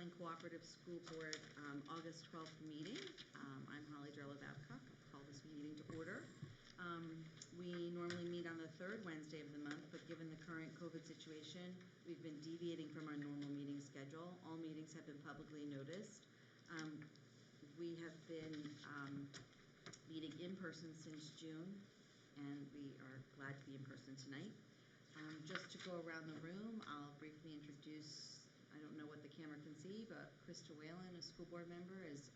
Brookline Cooperative School Board August 12th meeting. I'm Holly Babcock. I'll call this meeting to order. We normally meet on the third Wednesday of the month, but given the current COVID situation, we've been deviating from our normal meeting schedule. All meetings have been publicly noticed. We have been meeting in person since June, and we are glad to be in person tonight. Just to go around the room, I'll briefly introduce, I don't know what the camera can see, but Krista Whalen, a school board member, is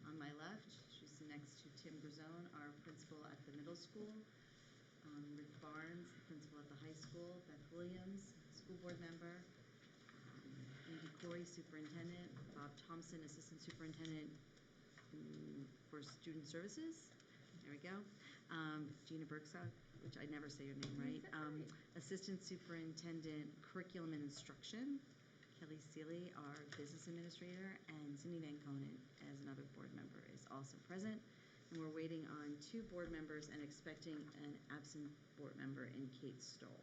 on my left. She's next to Tim Grazone, our principal at the middle school. Rick Barnes, the principal at the high school. Beth Williams, school board member. Andy Corey, superintendent. Bob Thompson, assistant superintendent for student services. There we go. Gina Bergsack, which I never say your name right. Assistant Superintendent, Curriculum and Instruction. Kelly Seeley, our business administrator, and Cindy Van Conen, as another board member, is also present. And we're waiting on 2 board members and expecting an absent board member in Kate Stoll.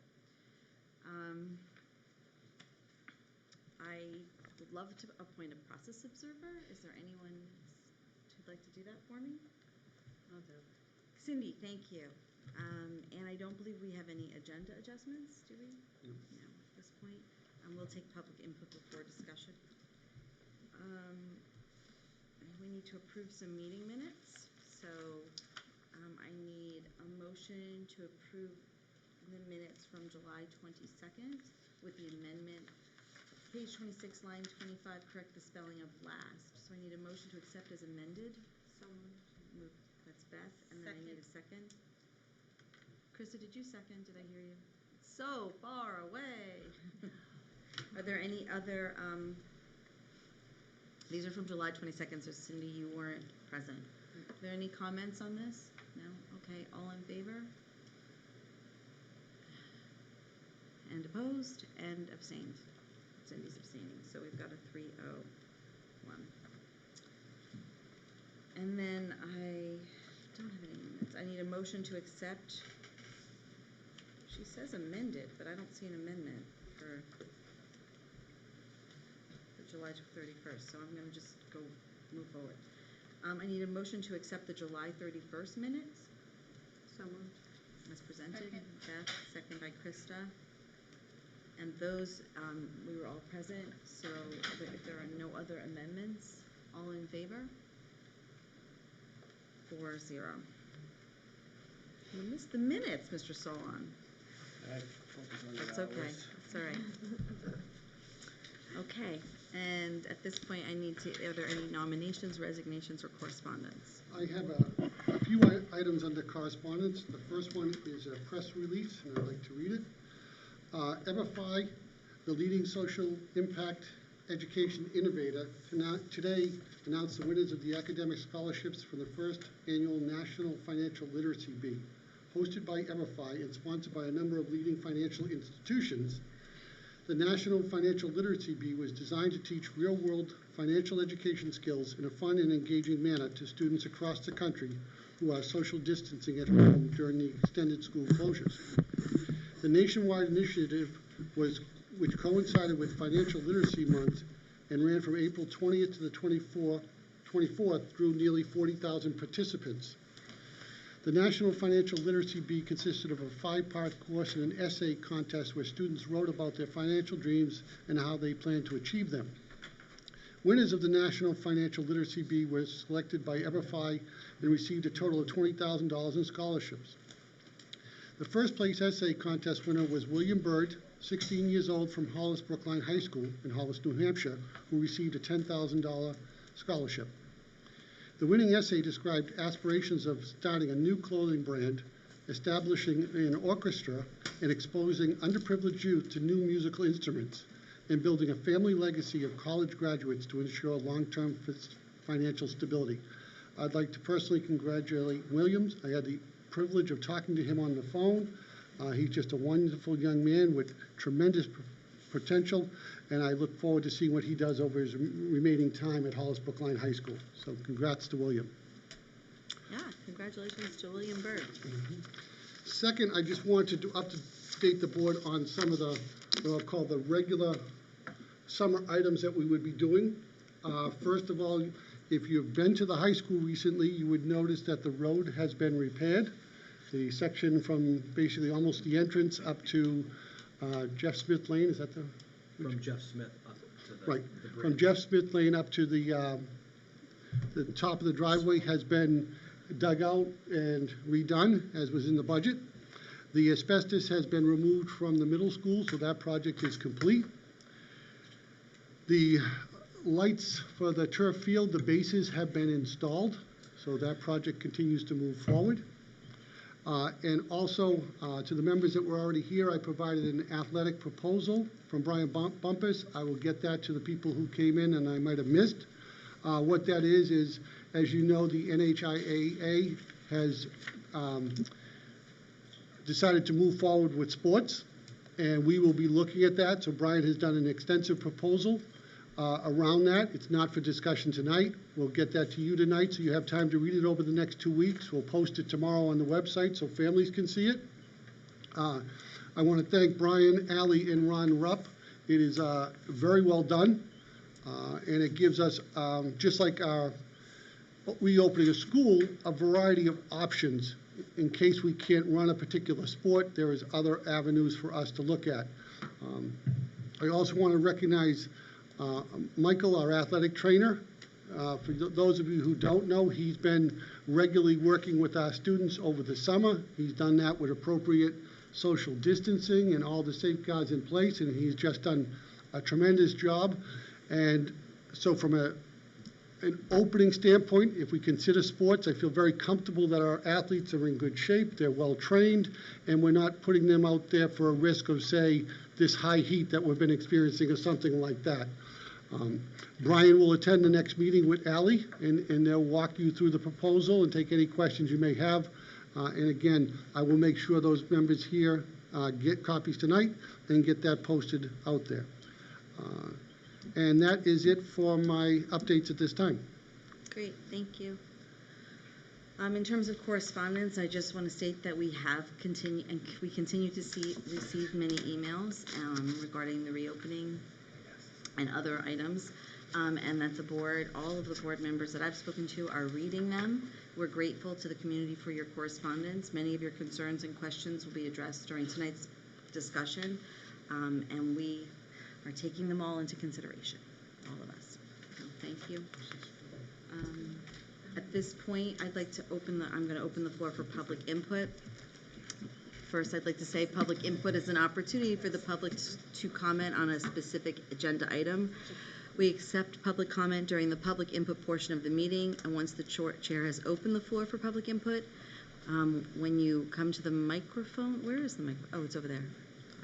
I would love to appoint a process observer. Is there anyone who'd like to do that for me? I'll do it. Cindy, thank you. And I don't believe we have any agenda adjustments, do we? No. No, at this point. We'll take public input before discussion. We need to approve some meeting minutes. So I need a motion to approve the minutes from July 22nd with the amendment. Page 26, line 25, correct the spelling of last. So I need a motion to accept as amended. So moved. That's Beth, and then Second. I need a second. Krista, did you second? Did I hear you? It's so far away. Are there any other, these are from July 22nd, so Cindy, you weren't present. Are there any comments on this? No? Okay, all in favor? And opposed? And abstained? Cindy's abstaining, so we've got a 3-0-1. And then I don't have any minutes. I need a motion to accept. She says amended, but I don't see an amendment for July 31st, so I'm going to just move forward. I need a motion to accept the July 31st minutes. So moved. As presented. Second. Beth, second by Krista. And those, we were all present, so if there are no other amendments, all in favor? 4-0. You missed the minutes, Mr. Solon. That's okay. That's all right. Okay. And at this point, I need to, are there any nominations, resignations, or correspondence? I have a few items under correspondence. The first one is a press release, and I'd like to read it. MFI, the leading social impact education innovator, today announced the winners of the academic scholarships for the first annual National Financial Literacy Bee. Hosted by MFI and sponsored by a number of leading financial institutions, the National Financial Literacy Bee was designed to teach real-world financial education skills in a fun and engaging manner to students across the country who are social distancing at home during the extended school closures. The nationwide initiative which coincided with Financial Literacy Month and ran from April 20th to the 24th, drew nearly 40,000 participants. The National Financial Literacy Bee consisted of a 5-part course and an essay contest where students wrote about their financial dreams and how they plan to achieve them. Winners of the National Financial Literacy Bee were selected by MFI and received a total of $20,000 in scholarships. The first place essay contest winner was William Bird, 16 years old, from Hollis Brookline High School in Hollis, New Hampshire, who received a $10,000 scholarship. The winning essay described aspirations of starting a new clothing brand, establishing an orchestra, and exposing underprivileged youth to new musical instruments, and building a family legacy of college graduates to ensure long-term financial stability. I'd like to personally congratulate Williams. I had the privilege of talking to him on the phone. He's just a wonderful young man with tremendous potential, and I look forward to seeing what he does over his remaining time at Hollis Brookline High School. So congrats to William. Yeah, congratulations to William Bird. Mm-hmm. Second, I just wanted to update the board on some of the, what I'll call the regular summer items that we would be doing. First of all, if you've been to the high school recently, you would notice that the road has been repaired. The section from basically almost the entrance up to Jeff Smith Lane, is that the? From Jeff Smith up to the, Right, the bridge. from Jeff Smith Lane up to the top of the driveway has been dug out and redone, as was in the budget. The asbestos has been removed from the middle school, so that project is complete. The lights for the turf field, the bases have been installed, so that project continues to move forward. And also, to the members that were already here, I provided an athletic proposal from Brian Bumpus. I will get that to the people who came in and I might have missed. What that is, as you know, the NHIAA has decided to move forward with sports, and we will be looking at that. So Brian has done an extensive proposal around that. It's not for discussion tonight. We'll get that to you tonight, so you have time to read it over the next 2 weeks. We'll post it tomorrow on the website so families can see it. I want to thank Brian, Ally, and Ron Rupp. It is very well done, and it gives us, just like our reopening a school, a variety of options. In case we can't run a particular sport, there is other avenues for us to look at. I also want to recognize Michael, our athletic trainer. For those of you who don't know, he's been regularly working with our students over the summer. He's done that with appropriate social distancing and all the safeguards in place, and he's just done a tremendous job. And so from an opening standpoint, if we consider sports, I feel very comfortable that our athletes are in good shape, they're well trained, and we're not putting them out there for a risk of, say, this high heat that we've been experiencing or something like that. Brian will attend the next meeting with Ally, and they'll walk you through the proposal and take any questions you may have. And again, I will make sure those members here get copies tonight and get that posted out there. And that is it for my updates at this time. Great, thank you. In terms of correspondence, I just want to state that we continue to receive many emails regarding the reopening and other items, and that the board, all of the board members that I've spoken to are reading them. We're grateful to the community for your correspondence. Many of your concerns and questions will be addressed during tonight's discussion, and we are taking them all into consideration, all of us. So thank you. At this point, I'm going to open the floor for public input. First, I'd like to say public input is an opportunity for the public to comment on a specific agenda item. We accept public comment during the public input portion of the meeting, and once the chair has opened the floor for public input, when you come to the microphone, where is the microphone? Oh, it's over there.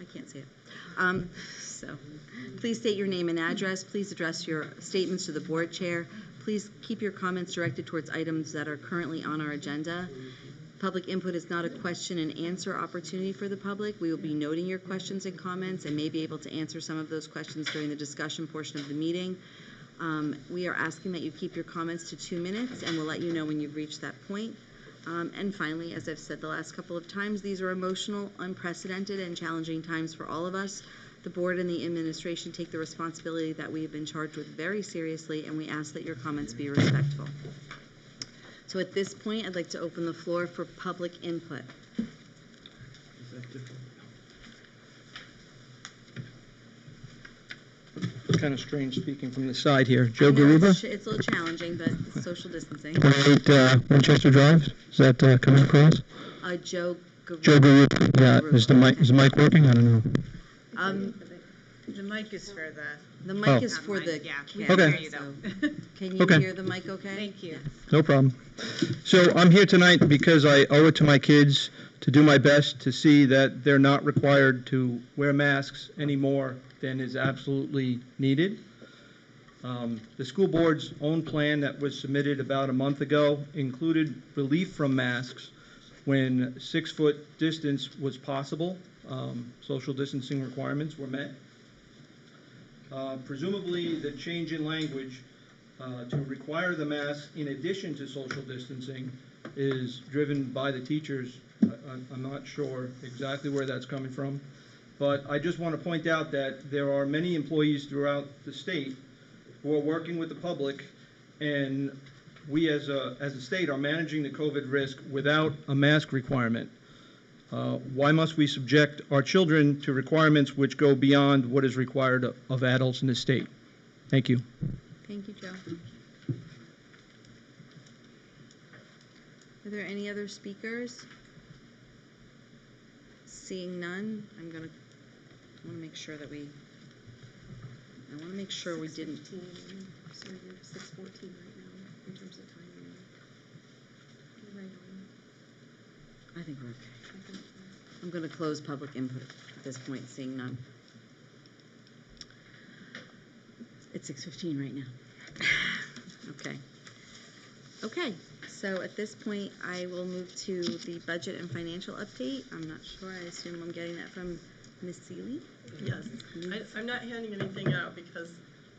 I can't see it. So please state your name and address. Please address your statements to the board chair. Please keep your comments directed towards items that are currently on our agenda. Public input is not a question and answer opportunity for the public. We will be noting your questions and comments and may be able to answer some of those questions during the discussion portion of the meeting. We are asking that you keep your comments to 2 minutes, and we'll let you know when you've reached that point. And finally, as I've said the last couple of times, these are emotional, unprecedented, and challenging times for all of us. The board and the administration take the responsibility that we have been charged with very seriously, and we ask that your comments be respectful. So at this point, I'd like to open the floor for public input. It's kind of strange speaking from the side here. Joe Garuba, It's a little challenging, but it's social distancing. 28 Winchester Drive. Is that coming across? Joe Garuba. Joe Garuba. Yeah. Is the mic working? I don't know. The mic is for the mic is for the camera. Okay. So can you hear the mic okay? Thank you. No problem. So I'm here tonight because I owe it to my kids to do my best to see that they're not required to wear masks any more than is absolutely needed. The school board's own plan that was submitted about a month ago included relief from masks when 6-foot distance was possible. Social distancing requirements were met. Presumably, the change in language to require the mask in addition to social distancing is driven by the teachers. I'm not sure exactly where that's coming from. But I just want to point out that there are many employees throughout the state who are working with the public, and we as a state are managing the COVID risk without a mask requirement. Why must we subject our children to requirements which go beyond what is required of adults in the state? Thank you. Thank you, Joe. Are there any other speakers? Seeing none, I want to make sure that we didn't. 6:15, so you're 6:14 right now in terms of timing. You're right on. I think we're okay. I think, I'm going to close public input at this point, seeing none. It's 6:15 right now. Okay. Okay, so at this point, I will move to the budget and financial update. I'm not sure, I assume I'm getting that from Ms. Seeley? Yes, I'm not handing anything out because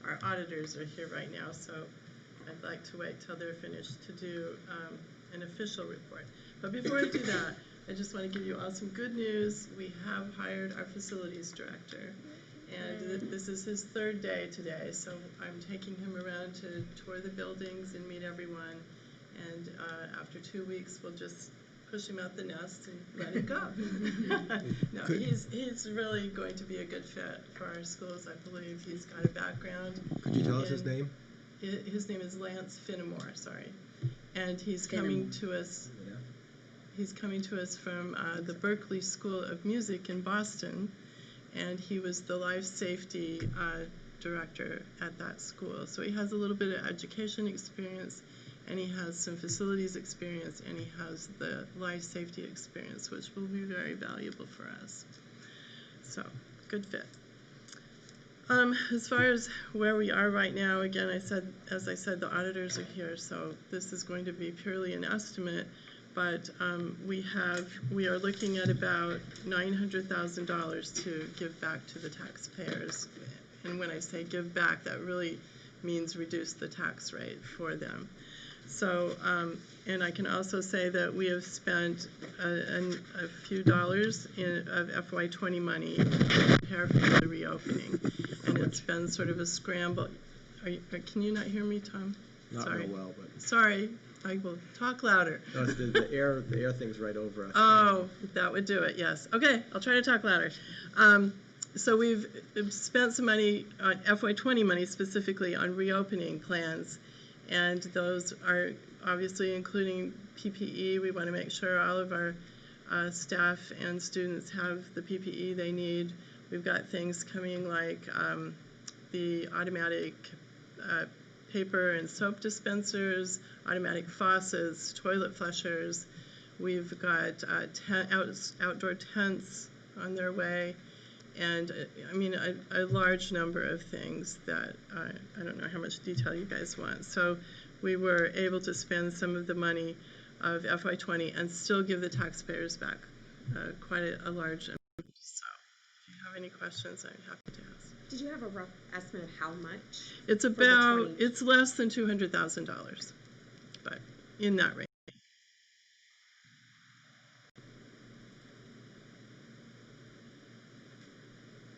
our auditors are here right now, so I'd like to wait till they're finished to do an official report. But before I do that, I just want to give you all some good news. We have hired our facilities director, and this is his third day today, so I'm taking him around to tour the buildings and meet everyone, and after 2 weeks, we'll just push him out the nest and let him go. No, he's really going to be a good fit for our schools, I believe. He's got a background. Could you tell us his name? His name is Lance Finnemore, sorry. And he's coming to us. Yeah. He's coming to us from the Berkeley School of Music in Boston, and he was the life safety director at that school. So he has a little bit of education experience, and he has some facilities experience, and he has the life safety experience, which will be very valuable for us. So, good fit. As far as where we are right now, again, as I said, the auditors are here, so this is going to be purely an estimate, but we are looking at about $900,000 to give back to the taxpayers. And when I say give back, that really means reduce the tax rate for them. So, and I can also say that we have spent a few dollars of FY20 money to prepare for the reopening. And it's been sort of a scramble. Can you not hear me, Tom? Not Sorry. real well, but. Sorry, I will talk louder. No, it's the air thing's right over us. Oh, that would do it, yes. Okay, I'll try to talk louder. So we've spent some money, on FY20 money specifically, on reopening plans. And those are obviously including PPE. We want to make sure all of our staff and students have the PPE they need. We've got things coming like the automatic paper and soap dispensers, automatic faucets, toilet flushers. We've got outdoor tents on their way. And I mean, a large number of things that I don't know how much detail you guys want. So we were able to spend some of the money of FY20 and still give the taxpayers back quite a large amount. So if you have any questions, I'm happy to ask. did you have a rough estimate of how much? It's it's less than $200,000, but in that range.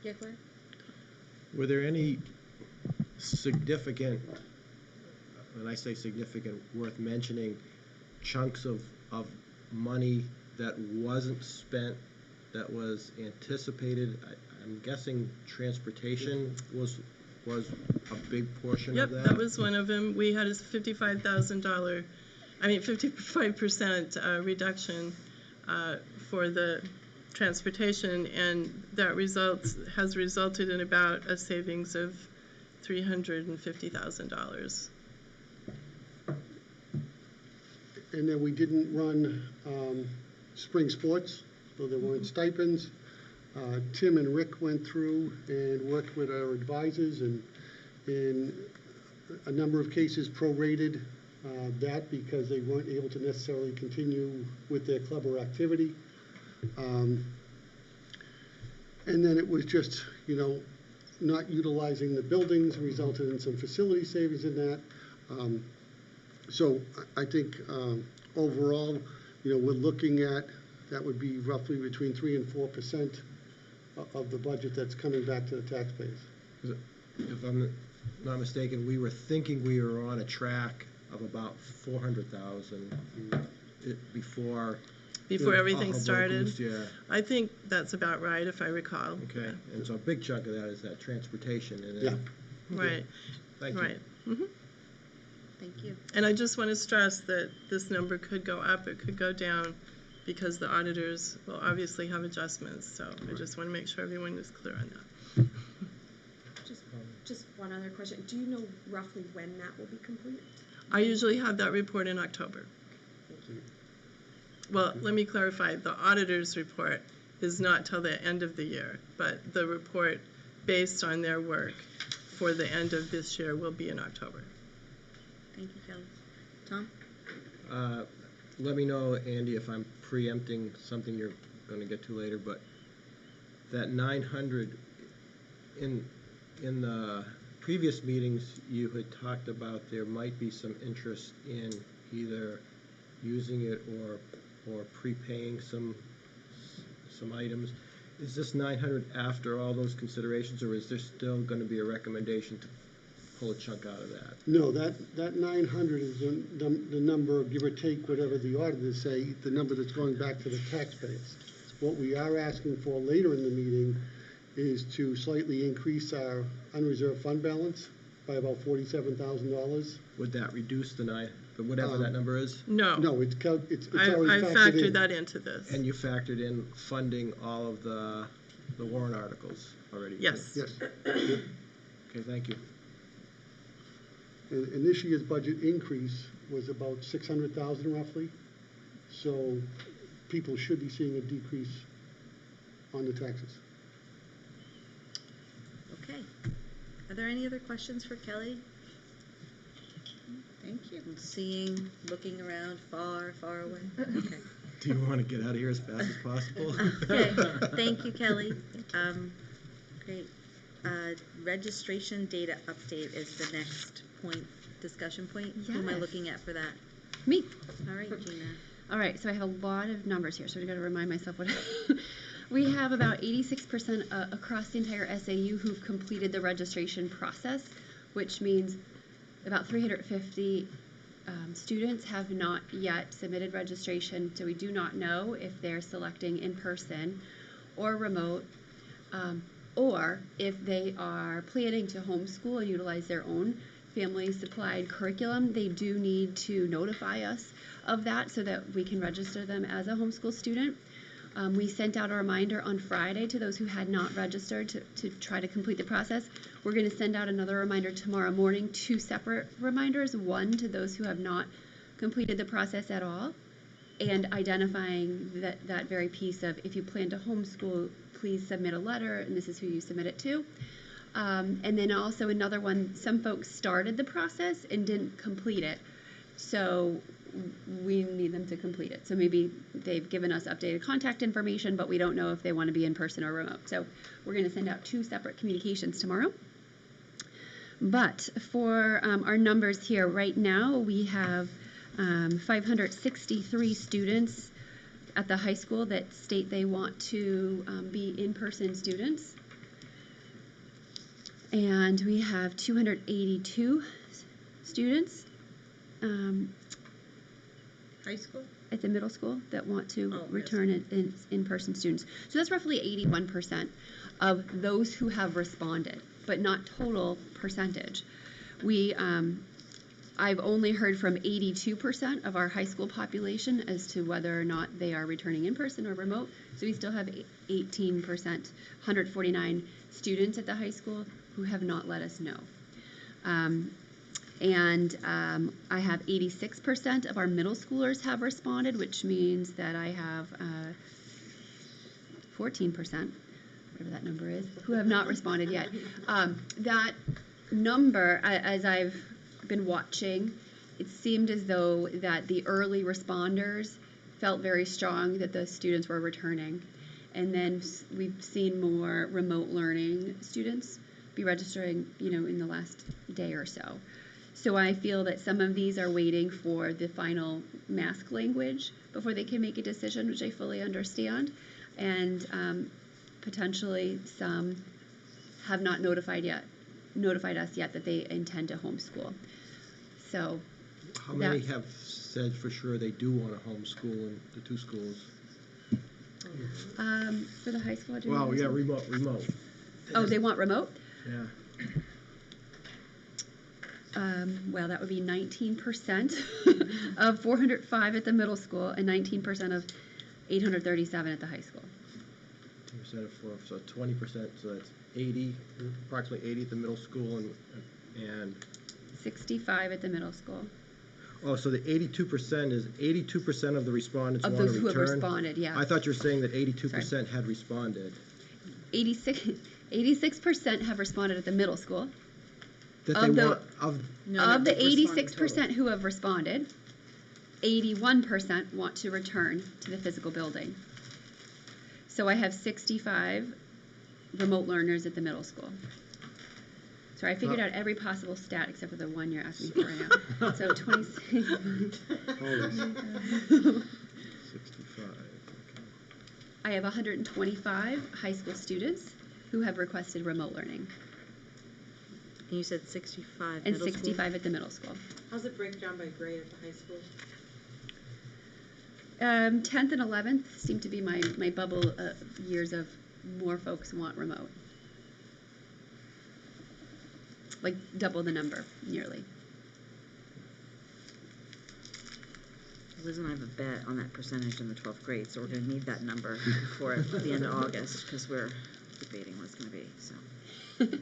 Giggler? Were there any significant, when I say significant, worth mentioning, chunks of money that wasn't spent, that was anticipated? I'm guessing transportation was a big portion of that? Yep, that was one of them. We had a $55,000, 55% reduction for the transportation, and that has resulted in about a savings of $350,000. And then we didn't run spring sports, so there weren't stipends. Tim and Rick went through and worked with our advisors, and in a number of cases prorated that because they weren't able to necessarily continue with their club or activity. And then it was just, not utilizing the buildings resulted in some facility savings in that. So I think overall, we're looking at, that would be roughly between 3% and 4% of the budget that's coming back to the taxpayers. If I'm not mistaken, we were thinking we were on a track of about 400,000 before. Before everything all broke started. loose, yeah, I think that's about right, if I recall. okay. And so a big chunk of that is that transportation and Yeah. then. Right, Thank you. right. Mhm. Thank you. And I just want to stress that this number could go up, it could go down, because the auditors will obviously have adjustments, so I just want to make sure everyone is clear on that. Just one other question. Do you know roughly when that will be complete? I usually have that report in October. Thank you. Well, let me clarify, the auditor's report is not till the end of the year, but the report based on their work for the end of this year will be in October. Thank you, Kelly. Tom? Let me know, Andy, if I'm preempting something you're going to get to later, but that 900, in the previous meetings, you had talked about there might be some interest in either using it or prepaying some items. Is this 900 after all those considerations, or is there still going to be a recommendation to pull a chunk out of that? No, that 900 is the number, give or take whatever the auditors say, the number that's going back to the taxpayers. What we are asking for later in the meeting is to slightly increase our unreserved fund balance by about $47,000. Would that reduce whatever that number is? No. No, it's already I factored in. factored that into this. And you factored in funding all of the warrant articles already? Yes. Yes. Okay, thank you. And this year's budget increase was about 600,000 roughly. So people should be seeing a decrease on the taxes. Okay. Are there any other questions for Kelly? Thank you. I'm looking around far, far away. Okay. Do you want to get out of here as fast as possible? Okay, thank you, Kelly. Great. Registration data update is the next discussion point. Who am I Yes. looking at for that? Me. All right, Gina. All right, so I have a lot of numbers here, so I got to remind myself what. We have about 86% across the entire SAU who've completed the registration process, which means about 350 students have not yet submitted registration, so we do not know if they're selecting in person or remote, or if they are planning to homeschool and utilize their own family supplied curriculum. They do need to notify us of that so that we can register them as a homeschool student. We sent out a reminder on Friday to those who had not registered to try to complete the process. We're going to send out another reminder tomorrow morning, 2 separate reminders, one to those who have not completed the process at all, and identifying that very piece of, if you plan to homeschool, please submit a letter, and this is who you submit it to. And then also another one, some folks started the process and didn't complete it, so we need them to complete it. So maybe they've given us updated contact information, but we don't know if they want to be in person or remote. So we're going to send out 2 separate communications tomorrow. But for our numbers here, right now we have 563 students at the high school that state they want to be in-person students. And we have 282 students High school? at the middle school that want to Oh, return in-person students. So that's roughly 81% of those who have responded, but not total percentage. I've only heard from 82% of our high school population as to whether or not they are returning in person or remote. So we still have 18%, 149 students at the high school who have not let us know. I have 86% of our middle schoolers have responded, which means that I have 14%, whatever that number is, who have not responded yet. That number, as I've been watching, it seemed as though that the early responders felt very strong that the students were returning. And then we've seen more remote learning students be registering, in the last day or so. So I feel that some of these are waiting for the final mask language before they can make a decision, which I fully understand. And potentially some have not notified us yet that they intend to homeschool. So How many that's- have said for sure they do want to homeschool in the two schools? for the high school, Well, yeah, remote. Oh, they want remote? Yeah. Well, that would be 19% of 405 at the middle school and 19% of 837 at the high school. 2% of 4, so 20%, so that's 80, approximately 80 at the middle school and 65 at the middle school. oh, so the 82% is 82% of the respondents Of want to those who return? have responded, yeah. I thought you were saying that 82% had responded. 86% have responded at the middle school. That Of they the- want, of, Of the they've responded 86% who have responded, 81% want to return to the physical building. So I have 65 remote learners at the middle school. Sorry, I figured out every possible stat except for the one you're asking for right now. So 26. Hollis. 65, okay. I have 125 high school students who have requested remote learning, And you said 65 and middle school? 65 at the middle school. How's it break down by grade at the high school? 10th and 11th seem to be my bubble years of more folks want remote. Like double the number, nearly. Liz and I have a bet on that percentage in the 12th grade, so we're going to need that number before the end of August, because we're debating what it's going to be, so.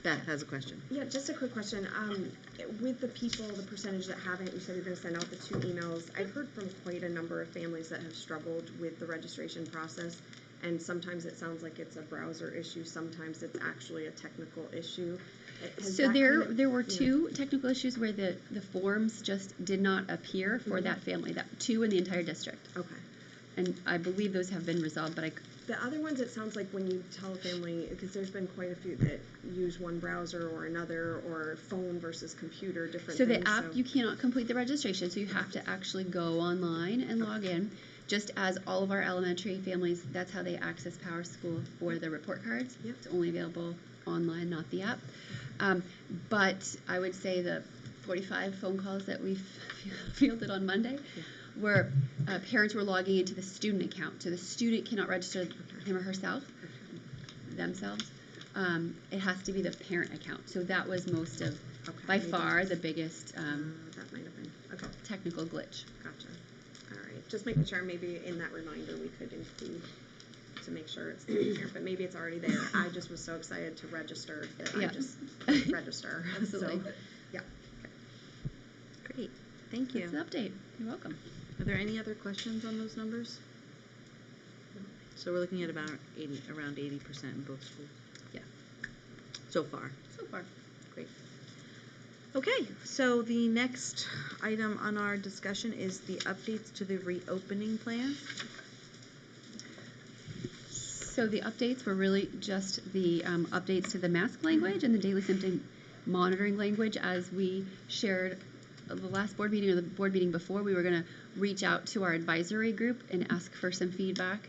Beth has a question. Yeah, just a quick question. With the people, the percentage that haven't, you said you're gonna send out the 2 emails. I've heard from quite a number of families that have struggled with the registration process, and sometimes it sounds like it's a browser issue, sometimes it's actually a technical issue. Has So that kind of- there were yeah. 2 technical issues where the forms just did not appear for that family, that 2 in the entire district. Okay. And I believe those have been resolved, but The other ones, it sounds like when you tell a family, because there's been quite a few that use one browser or another, or phone versus computer, different So things. the app, you cannot complete the registration, so you have to actually go online and log in. Just as all of our elementary families, that's how they access Power School for the report cards. Yep. It's only available online, not the app. But I would say the 45 phone calls that we fielded on Monday where parents were logging into the student account. So the student cannot register him or herself, themselves. It has to be the parent account. So that was most of, by maybe. far, the biggest That might have been, okay, technical glitch. gotcha. All right, just making sure maybe in that reminder we could include to make sure it's taken care of, but maybe it's already there. I just was so excited to register that I Yeah. just register. Absolutely. So, yeah. Great, thank you. That's an update. You're welcome. Are there any other questions on those numbers? So we're looking at about around 80% in both schools? Yeah. So far? So far. Great. Okay, so the next item on our discussion is the updates to the reopening plan. So the updates were really just the updates to the mask language and the daily symptom monitoring language. As we shared the last board meeting or the board meeting before, we were going to reach out to our advisory group and ask for some feedback,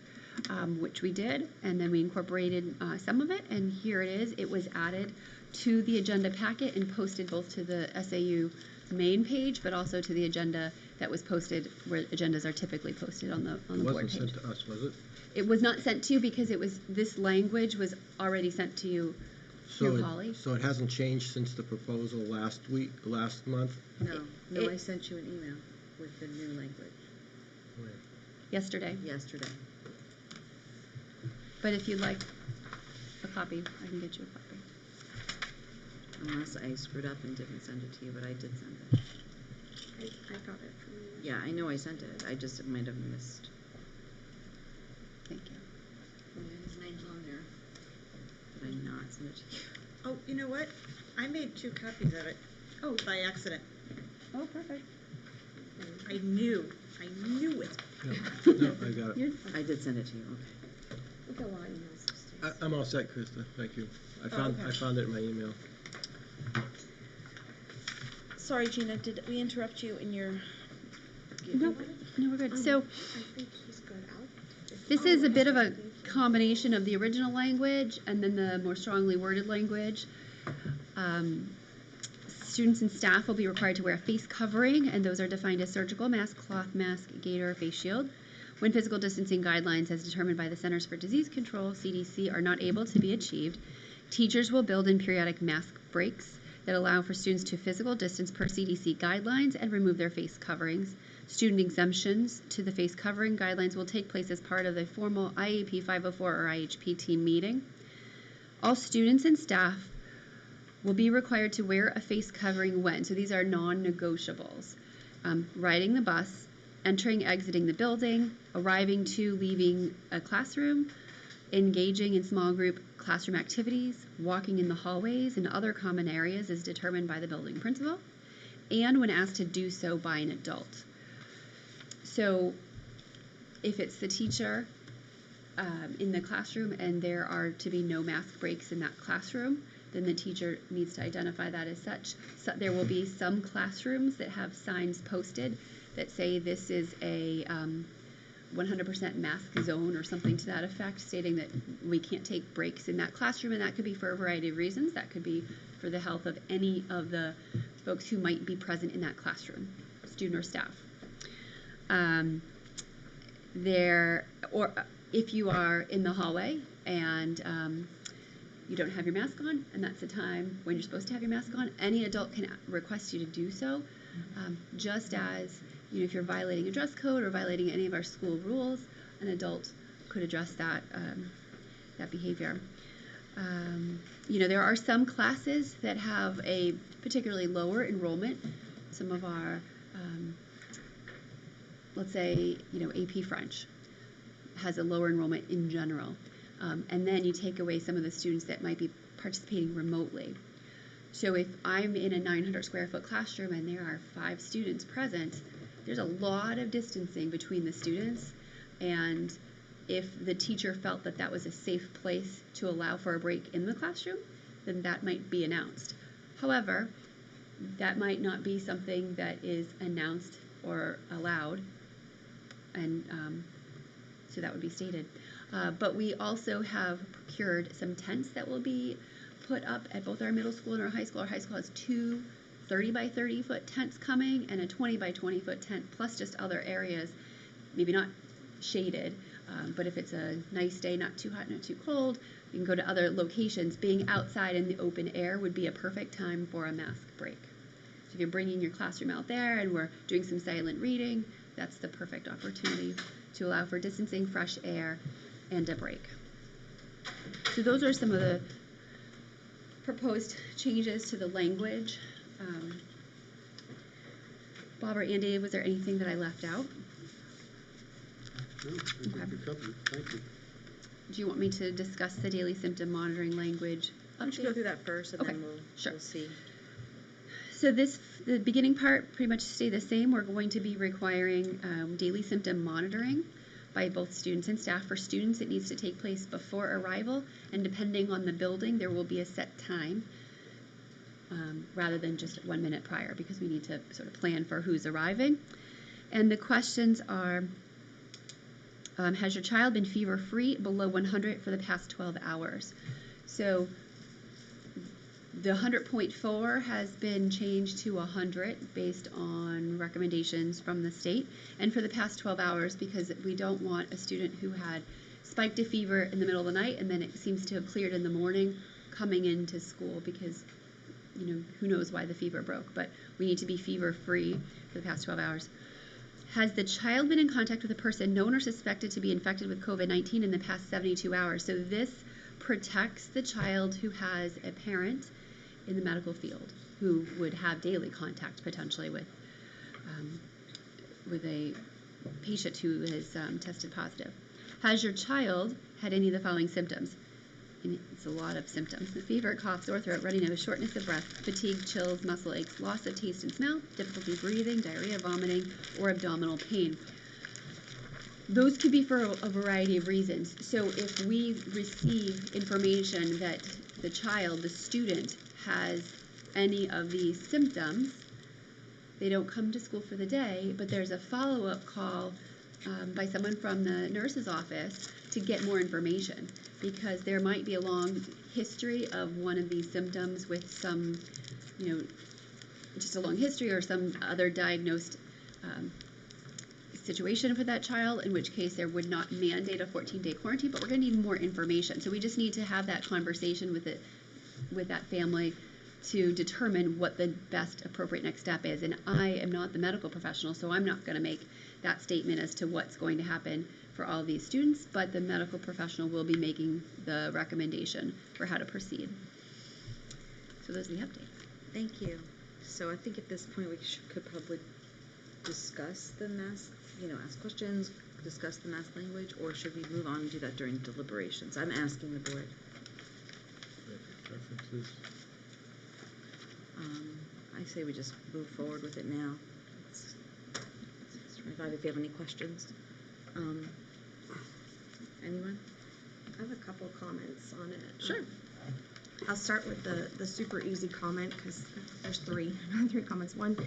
which we did, and then we incorporated some of it, and here it is. It was added to the agenda packet and posted both to the SAU main page, but also to the agenda that was posted where agendas are typically posted on the board It wasn't page. sent to us, was it? It was not sent to you because this language was already sent to you through Holly. So it hasn't changed since the proposal last month? No, I sent you an email with the new language Yesterday. yesterday. But if you'd like a copy, I can get you a copy. Unless I screwed up and didn't send it to you, but I did send it. I got it from you. Yeah, I know I sent it, I just might have missed. Thank you. His name's on there. Did I not send it to you? Oh, you know what? I made 2 copies of it. Oh, by accident. Oh, perfect. I knew it. No, I got it. I did send it to you, okay. We got a lot of emails upstairs. I'm all set, Krista, thank you. I okay. found it in my email. Sorry, Gina, did we interrupt you in your? No, we're good. So I think he's good. this is a bit of a combination of the original language and then the more strongly worded language. Students and staff will be required to wear a face covering, and those are defined as surgical mask, cloth mask, gaiter, or face shield. When physical distancing guidelines as determined by the Centers for Disease Control, CDC, are not able to be achieved, teachers will build in periodic mask breaks that allow for students to physical distance per CDC guidelines and remove their face coverings. Student exemptions to the face covering guidelines will take place as part of the formal IEP 504 or IHP team meeting. All students and staff will be required to wear a face covering when, so these are non-negotiables, riding the bus, entering, exiting the building, arriving to, leaving a classroom, engaging in small group classroom activities, walking in the hallways and other common areas as determined by the building principal, and when asked to do so by an adult. So if it's the teacher in the classroom and there are to be no mask breaks in that classroom, then the teacher needs to identify that as such. So there will be some classrooms that have signs posted that say this is a 100% mask zone or something to that effect, stating that we can't take breaks in that classroom, and that could be for a variety of reasons. That could be for the health of any of the folks who might be present in that classroom, student or staff. Or if you are in the hallway and you don't have your mask on, and that's the time when you're supposed to have your mask on, any adult can request you to do so, just as if you're violating a dress code or violating any of our school rules, an adult could address that that behavior. There are some classes that have a particularly lower enrollment. Some of our, let's say, AP French has a lower enrollment in general. And then you take away some of the students that might be participating remotely. So if I'm in a 900 square foot classroom and there are 5 students present, there's a lot of distancing between the students. And if the teacher felt that that was a safe place to allow for a break in the classroom, then that might be announced. However, that might not be something that is announced or allowed, and so that would be stated. But we also have procured some tents that will be put up at both our middle school and our high school. Our high school has 2 30 by 30 foot tents coming and a 20 by 20 foot tent, plus just other areas, maybe not shaded, but if it's a nice day, not too hot, not too cold, you can go to other locations. Being outside in the open air would be a perfect time for a mask break. So if you're bringing your classroom out there and we're doing some silent reading, that's the perfect opportunity to allow for distancing, fresh air, and a break. So those are some of the proposed changes to the language. Bob or Andy, was there anything that I left out? No, I think you covered it. Thank you. Do you want me to discuss the daily symptom monitoring language? Why don't you go through that first, and Okay, then sure. we'll see. So the beginning part pretty much stay the same. We're going to be requiring daily symptom monitoring by both students and staff. For students, it needs to take place before arrival, and depending on the building, there will be a set time rather than just 1 minute prior, because we need to sort of plan for who's arriving. And the questions are, has your child been fever-free below 100 for the past 12 hours? So the 100.4 has been changed to 100 based on recommendations from the state, and for the past 12 hours, because we don't want a student who had spiked a fever in the middle of the night and then it seems to have cleared in the morning coming into school, because who knows why the fever broke, but we need to be fever-free for the past 12 hours. Has the child been in contact with a person known or suspected to be infected with COVID-19 in the past 72 hours? So this protects the child who has a parent in the medical field who would have daily contact potentially with a patient who has tested positive. Has your child had any of the following symptoms? And it's a lot of symptoms: fever, cough, sore throat, runny nose, shortness of breath, fatigue, chills, muscle aches, loss of taste and smell, difficulty breathing, diarrhea, vomiting, or abdominal pain. Those could be for a variety of reasons. So if we receive information that the child, the student, has any of these symptoms, they don't come to school for the day, but there's a follow-up call by someone from the nurse's office to get more information, because there might be a long history of one of these symptoms with some, just a long history or some other diagnosed situation for that child, in which case there would not mandate a 14-day quarantine, but we're going to need more information. So we just need to have that conversation with that family to determine what the best appropriate next step is. And I am not the medical professional, so I'm not going to make that statement as to what's going to happen for all of these students, but the medical professional will be making the recommendation for how to proceed. So those are the updates. Thank you. So I think at this point we could probably discuss the mask, ask questions, discuss the mask language, or should we move on and do that during deliberations? I'm asking the board. Preferences? I say we just move forward with it now. It's 25 if you have any questions. Anyone? I have a couple comments on it. Sure. I'll start with the super easy comment, because there's three comments. One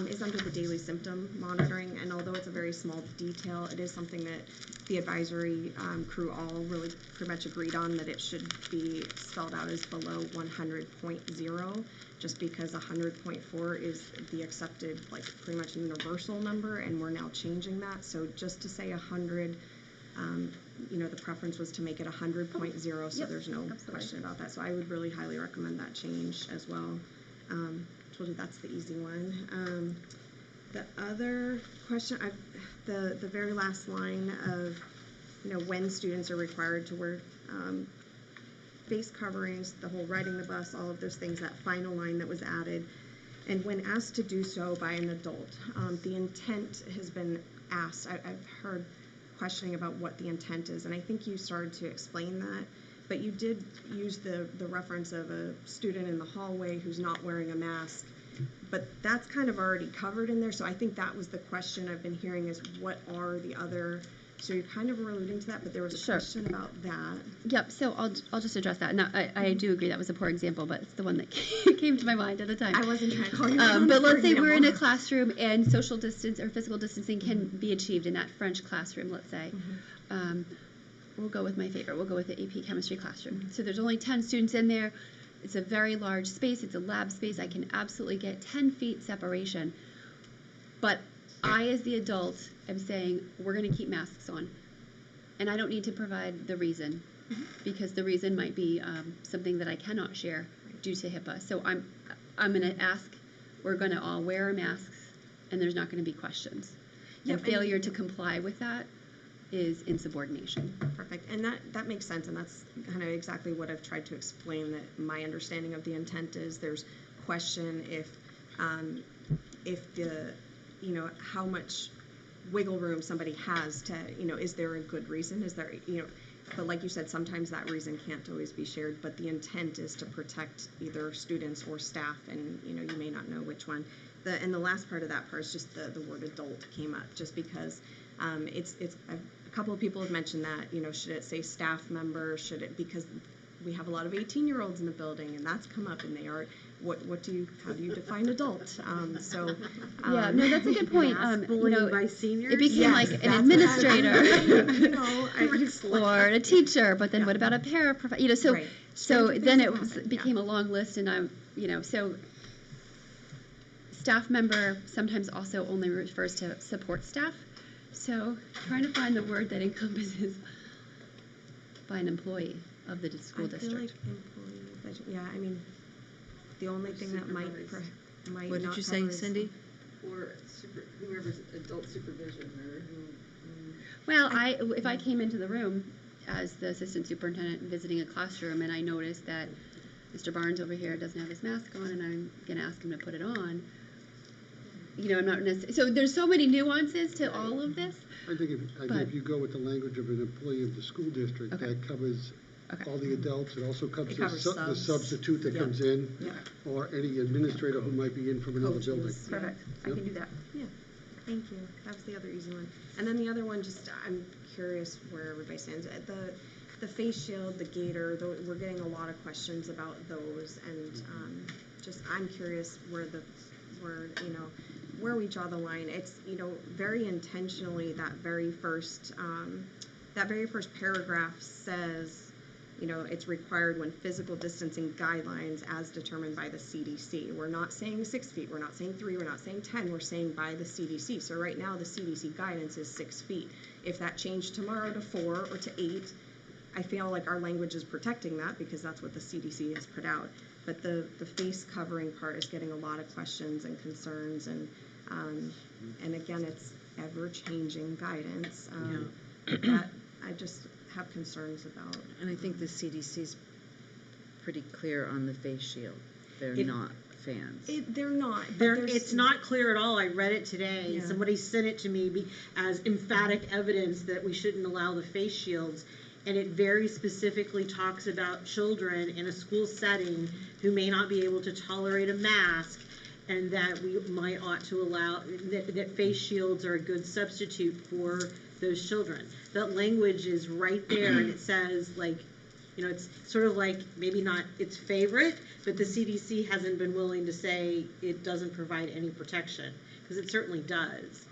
is under the daily symptom monitoring, and although it's a very small detail, it is something that the advisory crew all really pretty much agreed on, that it should be spelled out as below 100.0, just because 100.4 is the accepted, pretty much universal number, and we're now changing that. So just to say 100, the preference was to make it 100.0, so there's no question about that. So I would really highly recommend that change as well. Told you that's the easy one. The other question, the very last line of, when students are required to wear face coverings, the whole riding the bus, all of those things, that final line that was added. And when asked to do so by an adult, the intent has been asked. I've heard questioning about what the intent is, and I think you started to explain that, but you did use the reference of a student in the hallway who's not wearing a mask, but that's kind of already covered in there. So I think that was the question I've been hearing, is what are the other, so you're kind of alluding to that, but there was a question about that. Yep, so I'll just address that. Now, I do agree that was a poor example, but it's the one that came to my mind at the time. I wasn't trying to call you out. But let's say we're in a classroom and social distance or physical distancing can be achieved in that French classroom, let's say. We'll go with my favorite. We'll go with the AP chemistry classroom. So there's only 10 students in there. It's a very large space. It's a lab space. I can absolutely get 10 feet separation. But I, as the adult, am saying we're going to keep masks on. And I don't need to provide the reason, because the reason might be something that I cannot share due to HIPAA. So I'm going to ask, we're going to all wear our masks, and there's not going to be questions. Yep, and failure to comply with that is insubordination. Perfect. And that makes sense, and that's kind of exactly what I've tried to explain, that my understanding of the intent is there's question if the, how much wiggle room somebody has to, is there a good reason? Is there, but like you said, sometimes that reason can't always be shared, but the intent is to protect either students or staff, and, you may not know which one. And the last part of that part is just the word adult came up, just because it's a couple of people have mentioned that, should it say staff member, should it, because we have a lot of 18-year-olds in the building, and that's come up, and they are, how do you define adult? Yeah, no, that's a good point. Bullying by seniors? It became like an administrator or a teacher, but then Yeah. what about a paraprofessional? So Right. so Stranger then things it happen, became a long list, and so staff member sometimes also only refers to support staff. So trying to find the word that encompasses by an employee of the school district. I feel like employee, yeah, I mean, the only thing that might not What did you say, cover is- Cindy? Or whoever's adult supervision or who. Well, if I came into the room as the assistant superintendent visiting a classroom, and I noticed that Mr. Barnes over here doesn't have his mask on, and I'm going to ask him to put it on, I'm not necessarily, so there's so many nuances to all of this. I think if you go with the language of an employee of the school district, Okay. that covers Okay. all the adults. It also covers It covers the subs. substitute that Yep. comes in, Yeah. or any administrator who might be in from another Coaches. building. Perfect. I Yep. can do that. Yeah, thank you. That was the other easy one. And then the other one, just, I'm curious where everybody stands. The face shield, the gaiter, we're getting a lot of questions about those, and just, I'm curious where where we draw the line. It's, you know, very intentionally that very first paragraph says, you know, it's required when physical distancing guidelines as determined by the CDC. We're not saying 6 feet, we're not saying 3, we're not saying 10, we're saying by the CDC. So right now the CDC guidance is 6 feet. If that changed tomorrow to 4 or to 8, I feel like our language is protecting that because that's what the CDC has put out. But the face covering part is getting a lot of questions and concerns, and again, it's ever-changing guidance that I just have concerns about. And I think the CDC's pretty clear on the face shield. They're It- not fans. They're not. but There, there's- it's not clear at all. I read it today. Yeah. Somebody sent it to me as emphatic evidence that we shouldn't allow the face shields. And it very specifically talks about children in a school setting who may not be able to tolerate a mask, and that we might ought to allow, that face shields are a good substitute for those children. That language is right there, and it says, like, you know, it's sort of like, maybe not its favorite, but the CDC hasn't been willing to say it doesn't provide any protection, because it certainly does.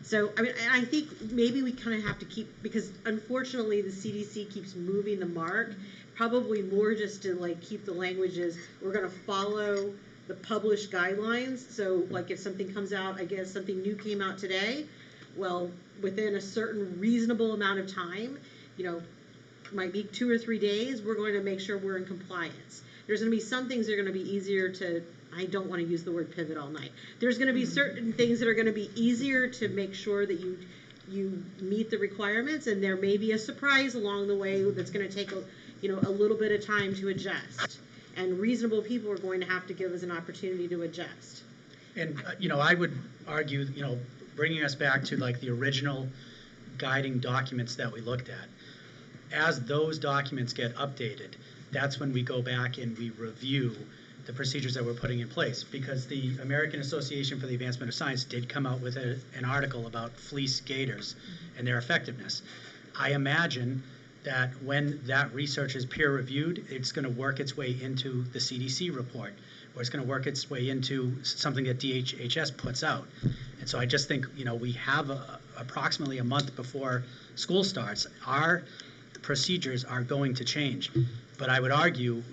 So, I mean, I think maybe we kind of have to keep, because unfortunately the CDC keeps moving the mark, probably more just to like keep the languages, we're gonna follow the published guidelines. So like if something comes out, I guess something new came out today, well, within a certain reasonable amount of time, you know, might be 2 or 3 days, we're going to make sure we're in compliance. There's gonna be some things that are gonna be easier to, I don't want to use the word pivot all night. There's going to be certain things that are going to be easier to make sure that you meet the requirements, and there may be a surprise along the way that's going to take a little bit of time to adjust. And reasonable people are going to have to give us an opportunity to adjust. And I would argue, bringing us back to like the original guiding documents that we looked at, as those documents get updated, that's when we go back and we review the procedures that we're putting in place, because the American Association for the Advancement of Science did come out with an article about fleece gaiters and their effectiveness. I imagine that when that research is peer reviewed, it's going to work its way into the CDC report, or it's going to work its way into something that DHHS puts out. And so I just think, we have approximately a month before school starts. Our procedures are going to change. But I would argue,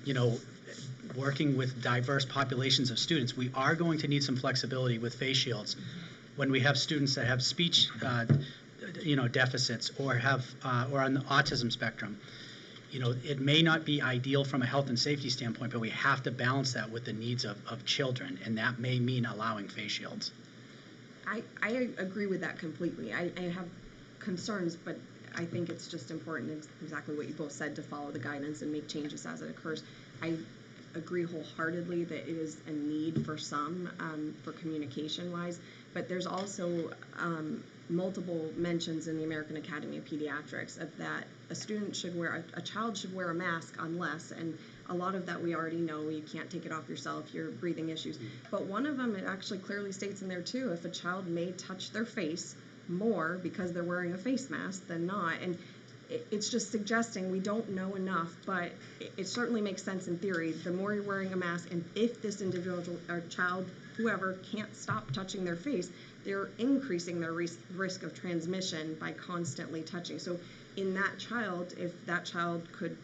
working with diverse populations of students, we are going to need some flexibility with face shields when we have students that have speech, deficits or or on the autism spectrum. It may not be ideal from a health and safety standpoint, but we have to balance that with the needs of children, and that may mean allowing face shields. I agree with that completely. I have concerns, but I think it's just important, exactly what you both said, to follow the guidance and make changes as it occurs. I agree wholeheartedly that it is a need for some, for communication-wise, but there's also multiple mentions in the American Academy of Pediatrics of that a child should wear a mask unless, and a lot of that we already know, you can't take it off yourself, your breathing issues. But one of them, it actually clearly states in there too, if a child may touch their face more because they're wearing a face mask than not. And it's just suggesting we don't know enough, but it certainly makes sense in theory. The more you're wearing a mask, and if this individual or child, whoever, can't stop touching their face, they're increasing their risk of transmission by constantly touching. So in that child, if that child could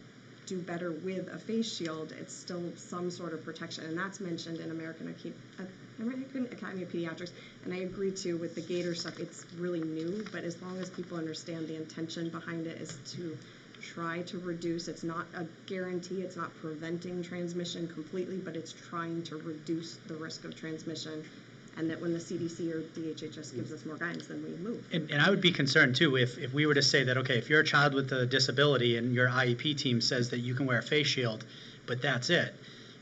do better with a face shield, it's still some sort of protection, and that's mentioned in American Academy of Pediatrics. And I agree too with the gaiter stuff. It's really new, but as long as people understand the intention behind it is to try to reduce, it's not a guarantee, it's not preventing transmission completely, but it's trying to reduce the risk of transmission, and that when the CDC or DHHS gives us more guidance, then we move. And I would be concerned too if we were to say that, okay, if you're a child with a disability and your IEP team says that you can wear a face shield, but that's it,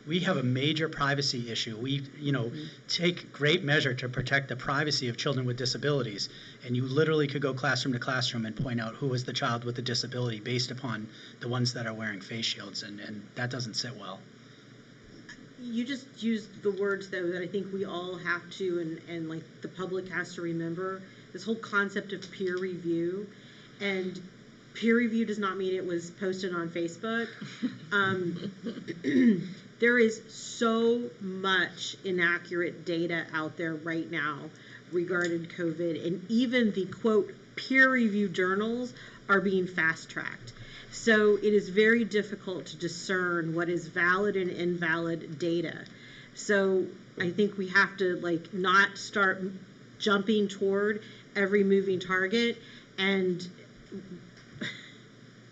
we have a major privacy issue. We, take great measure to protect the privacy of children with disabilities, and you literally could go classroom to classroom and point out who is the child with the disability based upon the ones that are wearing face shields, and that doesn't sit well. You just used the words, though, that I think we all have to, and like the public has to remember, this whole concept of peer review. And peer review does not mean it was posted on Facebook. There is so much inaccurate data out there right now regarding COVID, and even the quote peer-reviewed journals are being fast-tracked. So it is very difficult to discern what is valid and invalid data. So I think we have to like not start jumping toward every moving target and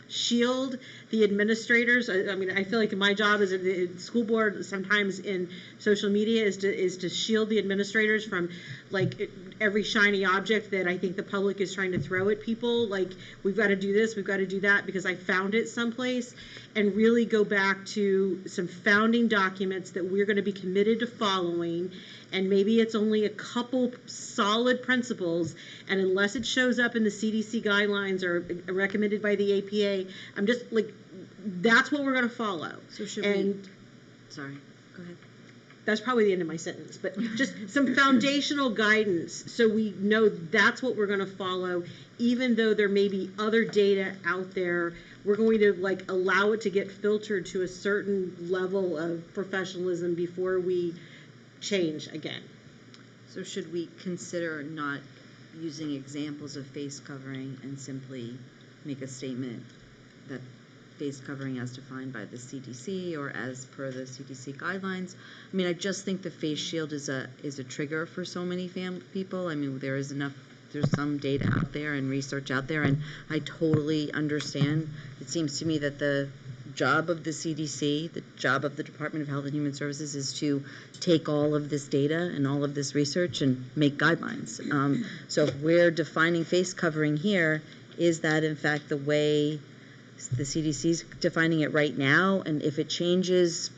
shield the administrators. I mean, I feel like my job as a school board sometimes in social media is to shield the administrators from like every shiny object that I think the public is trying to throw at people. Like, we've got to do this, we've got to do that, because I found it someplace, and really go back to some founding documents that we're going to be committed to following. And maybe it's only a couple solid principles, and unless it shows up in the CDC guidelines or recommended by the APA, I'm just like, that's what we're going to follow. So should sorry, go ahead. That's probably the end of my sentence, but just some foundational guidance so we know that's what we're going to follow, even though there may be other data out there. We're going to like allow it to get filtered to a certain level of professionalism before we change again. So should we consider not using examples of face covering and simply make a statement that face covering as defined by the CDC or as per the CDC guidelines? I mean, I just think the face shield is a trigger for so many people. I mean, there's some data out there and research out there, and I totally understand. It seems to me that the job of the CDC, the job of the Department of Health and Human Services, is to take all of this data and all of this research and make guidelines. So if we're defining face covering here, is that in fact the way the CDC's defining it right now? And if it changes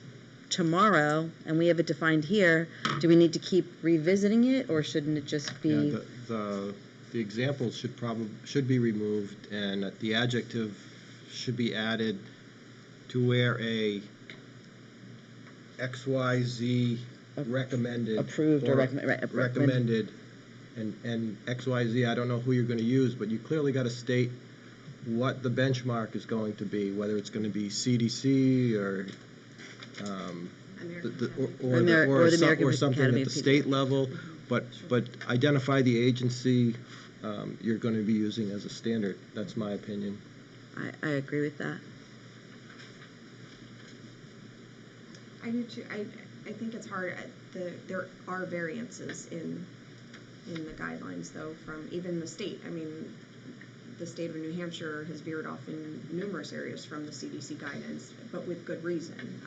tomorrow and we have it defined here, do we need to keep revisiting it, or shouldn't it just be? Yeah, the examples should be removed, and the adjective should be added to where a XYZ recommended. Approved or recommended, and XYZ, I don't know who you're going to use, but you clearly got to state what the benchmark is going to be, whether it's going to be CDC or something at the state level, but identify the agency you're going to be using as a standard. That's my opinion. I agree with that. I do too. I think it's hard. There are variances in the guidelines, though, from even the state. I mean, the state of New Hampshire has veered off in numerous areas from the CDC guidance, but with good reason.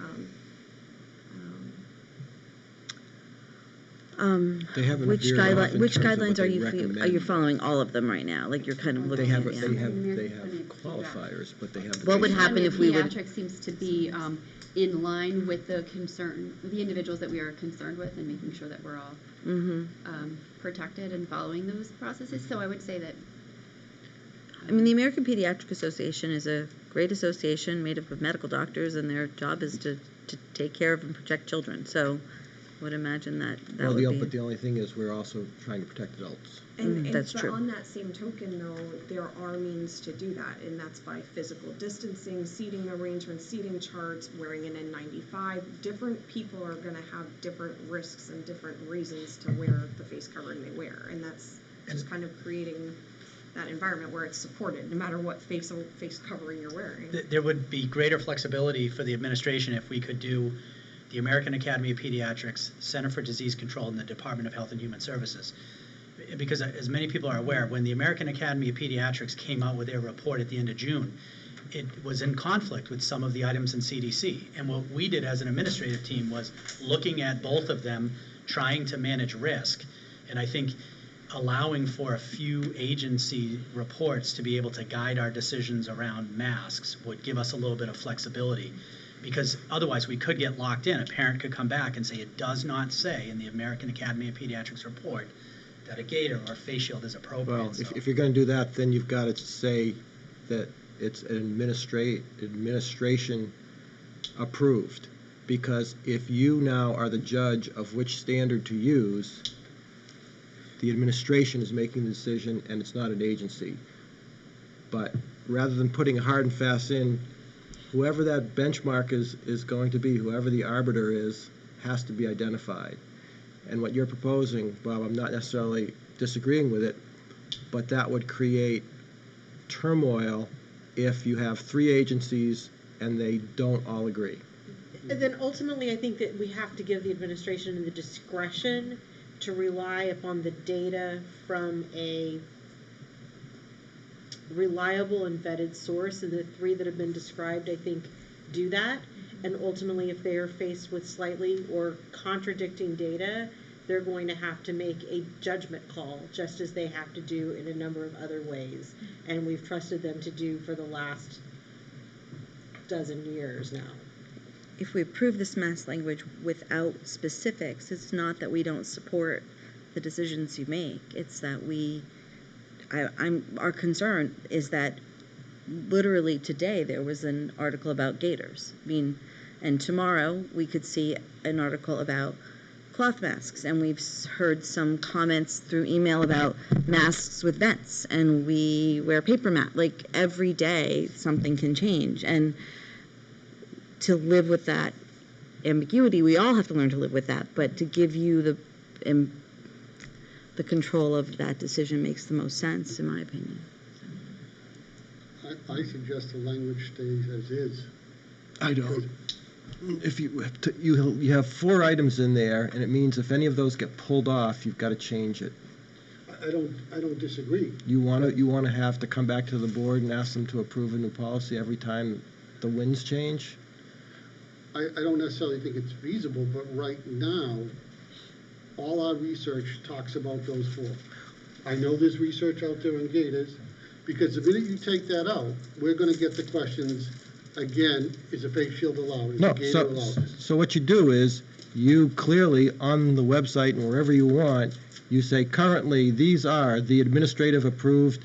Which guidelines are you following? All of them right now? Like, you're kind of looking at. They have qualifiers, but they have. What would happen if we would? Pediatrics seems to be in line with the individuals that we are concerned with, and making sure that we're all protected and following those processes. So I would say that. I mean, the American Pediatric Association is a great association made up of medical doctors, and their job is to take care of and protect children. So I would imagine that would be. But the only thing is, we're also trying to protect adults. That's true. But on that same token, though, there are means to do that, and that's by physical distancing, seating arrangements, seating charts, wearing an N95. Different people are going to have different risks and different reasons to wear the face covering they wear, and that's just kind of creating that environment where it's supported, no matter what face covering you're wearing. There would be greater flexibility for the administration if we could do the American Academy of Pediatrics, Center for Disease Control, and the Department of Health and Human Services. Because as many people are aware, when the American Academy of Pediatrics came out with their report at the end of June, it was in conflict with some of the items in CDC. And what we did as an administrative team was looking at both of them, trying to manage risk. And I think allowing for a few agency reports to be able to guide our decisions around masks would give us a little bit of flexibility, because otherwise we could get locked in. A parent could come back and say it does not say in the American Academy of Pediatrics report that a gaiter or a face shield is appropriate. Well, if you're going to do that, then you've got to say that it's an administration approved, because if you now are the judge of which standard to use, the administration is making the decision, and it's not an agency. But rather than putting a hard and fast in, whoever that benchmark is going to be, whoever the arbiter is, has to be identified. And what you're proposing, Bob, I'm not necessarily disagreeing with it, but that would create turmoil if you have 3 agencies and they don't all agree. And then ultimately, I think that we have to give the administration the discretion to rely upon the data from a reliable and vetted source, and the 3 that have been described, I think, do that. And ultimately, if they are faced with slightly or contradicting data, they're going to have to make a judgment call, just as they have to do in a number of other ways. And we've trusted them to do for the last dozen years now. If we approve this mass language without specifics, it's not that we don't support the decisions you make. It's that our concern is that literally today there was an article about gators. I mean, and tomorrow we could see an article about cloth masks, and we've heard some comments through email about masks with vents, and we wear paper masks. Like every day something can change, and to live with that ambiguity, we all have to learn to live with that, but to give you the control of that decision makes the most sense, in my opinion. I suggest the language stays as is. I don't. If you have 4 items in there, and it means if any of those get pulled off, you've got to change it. I don't disagree. You want to have to come back to the board and ask them to approve a new policy every time the winds change? I don't necessarily think it's feasible, but right now, all our research talks about those 4. I know there's research out there on gators, because the minute you take that out, we're going to get the questions, again, is a face shield allowed? Is a gator allowed? So what you do is, you clearly, on the website and wherever you want, you say, currently, these are the administrative approved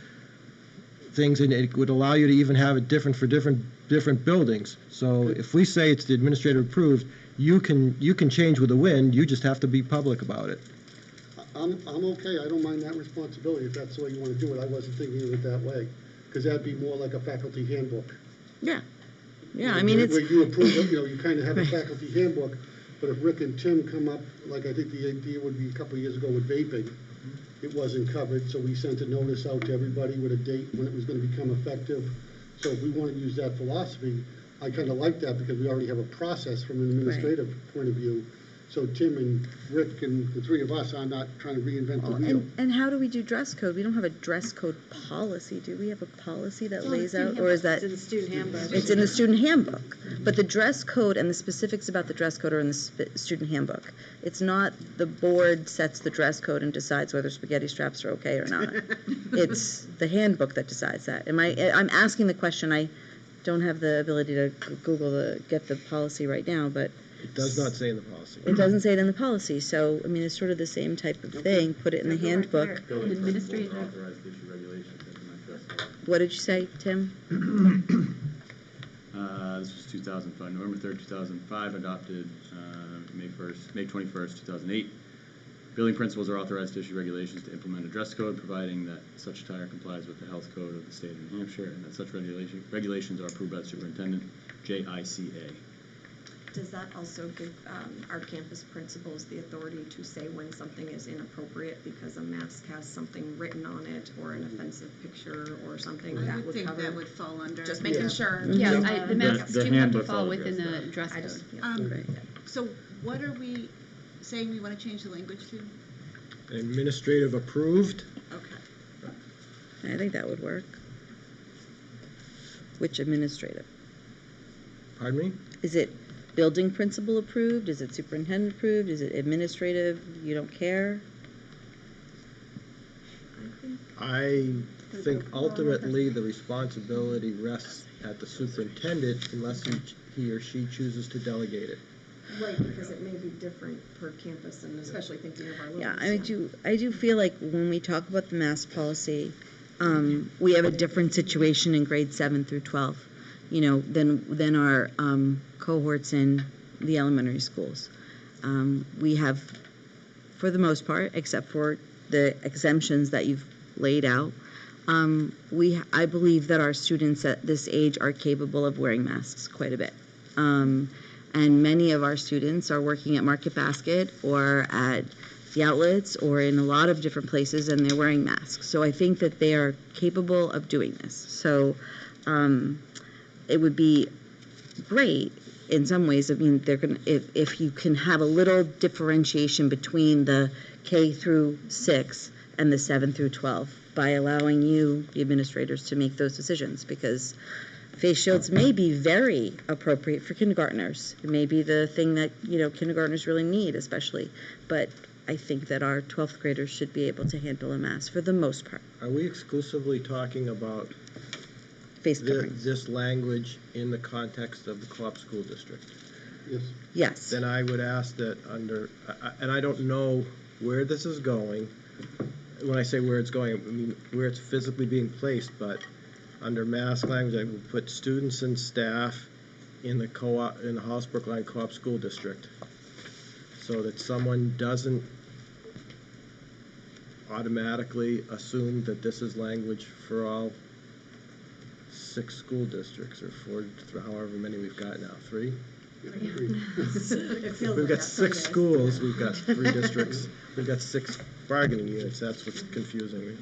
things, and it would allow you to even have it different for different buildings. So if we say it's the administrative approved, you can change with the wind, you just have to be public about it. I'm okay, I don't mind that responsibility, if that's the way you want to do it. I wasn't thinking of it that way, because that'd be more like a faculty handbook. Yeah. Yeah, I mean, it's... Where you approve it, you kind of have a faculty handbook, but if Rick and Tim come up, like I think the idea would be a couple of years ago with vaping, it wasn't covered, so we sent a notice out to everybody with a date when it was going to become effective. So if we want to use that philosophy, I kind of like that because we already have a process from an administrative point of view. So Tim and Rick and the 3 of us are not trying to reinvent the wheel. And how do we do dress code? We don't have a dress code policy, do we? Have a policy that lays out, or is that? It's in the student handbook. It's in the student handbook, but the dress code and the specifics about the dress code are in the student handbook. It's not the board sets the dress code and decides whether spaghetti straps are okay or not. It's the handbook that decides that. I'm asking the question. I don't have the ability to get the policy right now, but It does not say in the policy. it doesn't say it in the policy, so, I mean, it's sort of the same type of thing, put it in the handbook. Administrative. Authorized to issue regulations to implement dress code. What did you say, Tim? This was 2005, November 3rd, 2005, adopted May 21st, 2008. Building principals are authorized to issue regulations to implement a dress code, providing that such attire complies with the health code of the state of New Hampshire, and that such regulations are approved by the superintendent, JICA. Does that also give our campus principals the authority to say when something is inappropriate because a mask has something written on it or an offensive picture or something I that would would think cover? that would fall under. Just making sure. Yeah, Just, the masks The do have to handbooks fall all within address the that. dress I code. just, Right. So what are we saying we want to change the language to? Administrative approved? Okay. I think that would work. Which administrative? Pardon me? Is it building principal approved? Is it superintendent approved? Is it administrative? You don't care? I think ultimately the responsibility rests at the superintendent unless he or she chooses to delegate it. right, because it may be different per campus and especially thinking of our little Yeah, ones. I do feel like when we talk about the mask policy, we have a different situation in grade 7 through 12, than our cohorts in the elementary schools. We have, for the most part, except for the exemptions that you've laid out, I believe that our students at this age are capable of wearing masks quite a bit. And many of our students are working at Market Basket or at the outlets or in a lot of different places, and they're wearing masks. So I think that they are capable of doing this. So it would be great in some ways. I mean, they're going to, if you can have a little differentiation between the K through 6 and the 7 through 12 by allowing you, the administrators, to make those decisions, because face shields may be very appropriate for kindergartners. It may be the thing that, kindergartners really need, especially. But I think that our 12th graders should be able to handle a mask for the most part. Are we exclusively talking about Face coverings. this language in the context of the Co-op school district? Yes. Yes. Then I would ask that and I don't know where this is going. When I say where it's going, I mean where it's physically being placed, but under mask language, I would put students and staff in the Hollis Brookline Co-op school district, so that someone doesn't automatically assume that this is language for all 6 school districts, or 4, however many we've got now, 3? We've got 6 schools, we've got 3 districts, we've got 6 bargaining units. That's what's confusing me.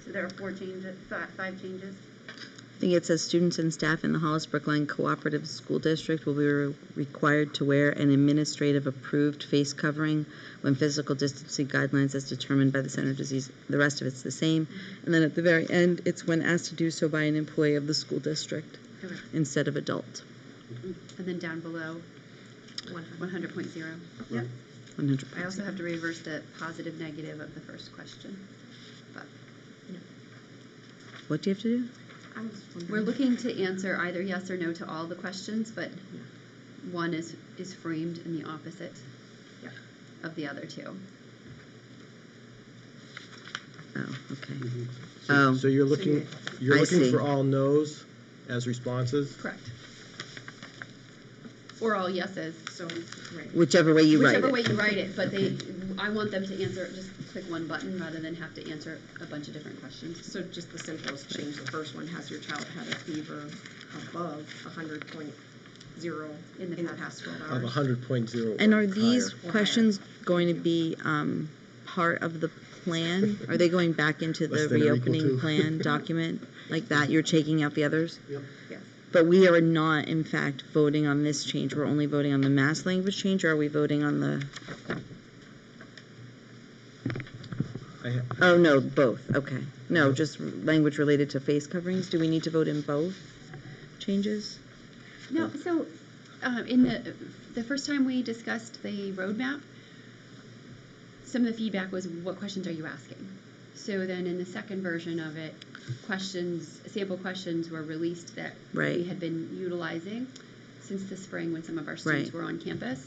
So there are 5 changes? I think it says students and staff in the Hollis Brookline Cooperative School District will be required to wear an administrative approved face covering when physical distancing guidelines as determined by the Center of Disease. The rest of it's the same. And then at the very end, it's when asked to do so by an employee of the school district instead of adult. And then down below, 100.0. Yep. 100%. I also have to reverse the positive negative of the first question. But What do you have to do? we're looking to answer either yes or no to all the questions, but one is framed in the opposite of the other 2. Oh, okay. So you're looking I see. for all no's as responses? Correct. Or all yeses. So, right. Whichever way you write it. Whichever way you write it, but I want them to answer, just click one button rather than have to answer a bunch of different questions. So just the simplest change, the first one, has your child had a fever above 100.0 in the past 12 Of hours? 100.0. And are these Higher. questions going to be part of the plan? Are they going back into the Less than or equal reopening to. plan document like that? You're taking out the others? Yep. Yes. But we are not, in fact, voting on this change. We're only voting on the mass language change, or are we voting on the? Oh, no, both. Okay. No, just language related to face coverings. Do we need to vote in both changes? No, so in the first time we discussed the roadmap, some of the feedback was, what questions are you asking? So then in the second version of it, sample questions were released that Right. we had been utilizing since the spring when some of our students Right. were on campus.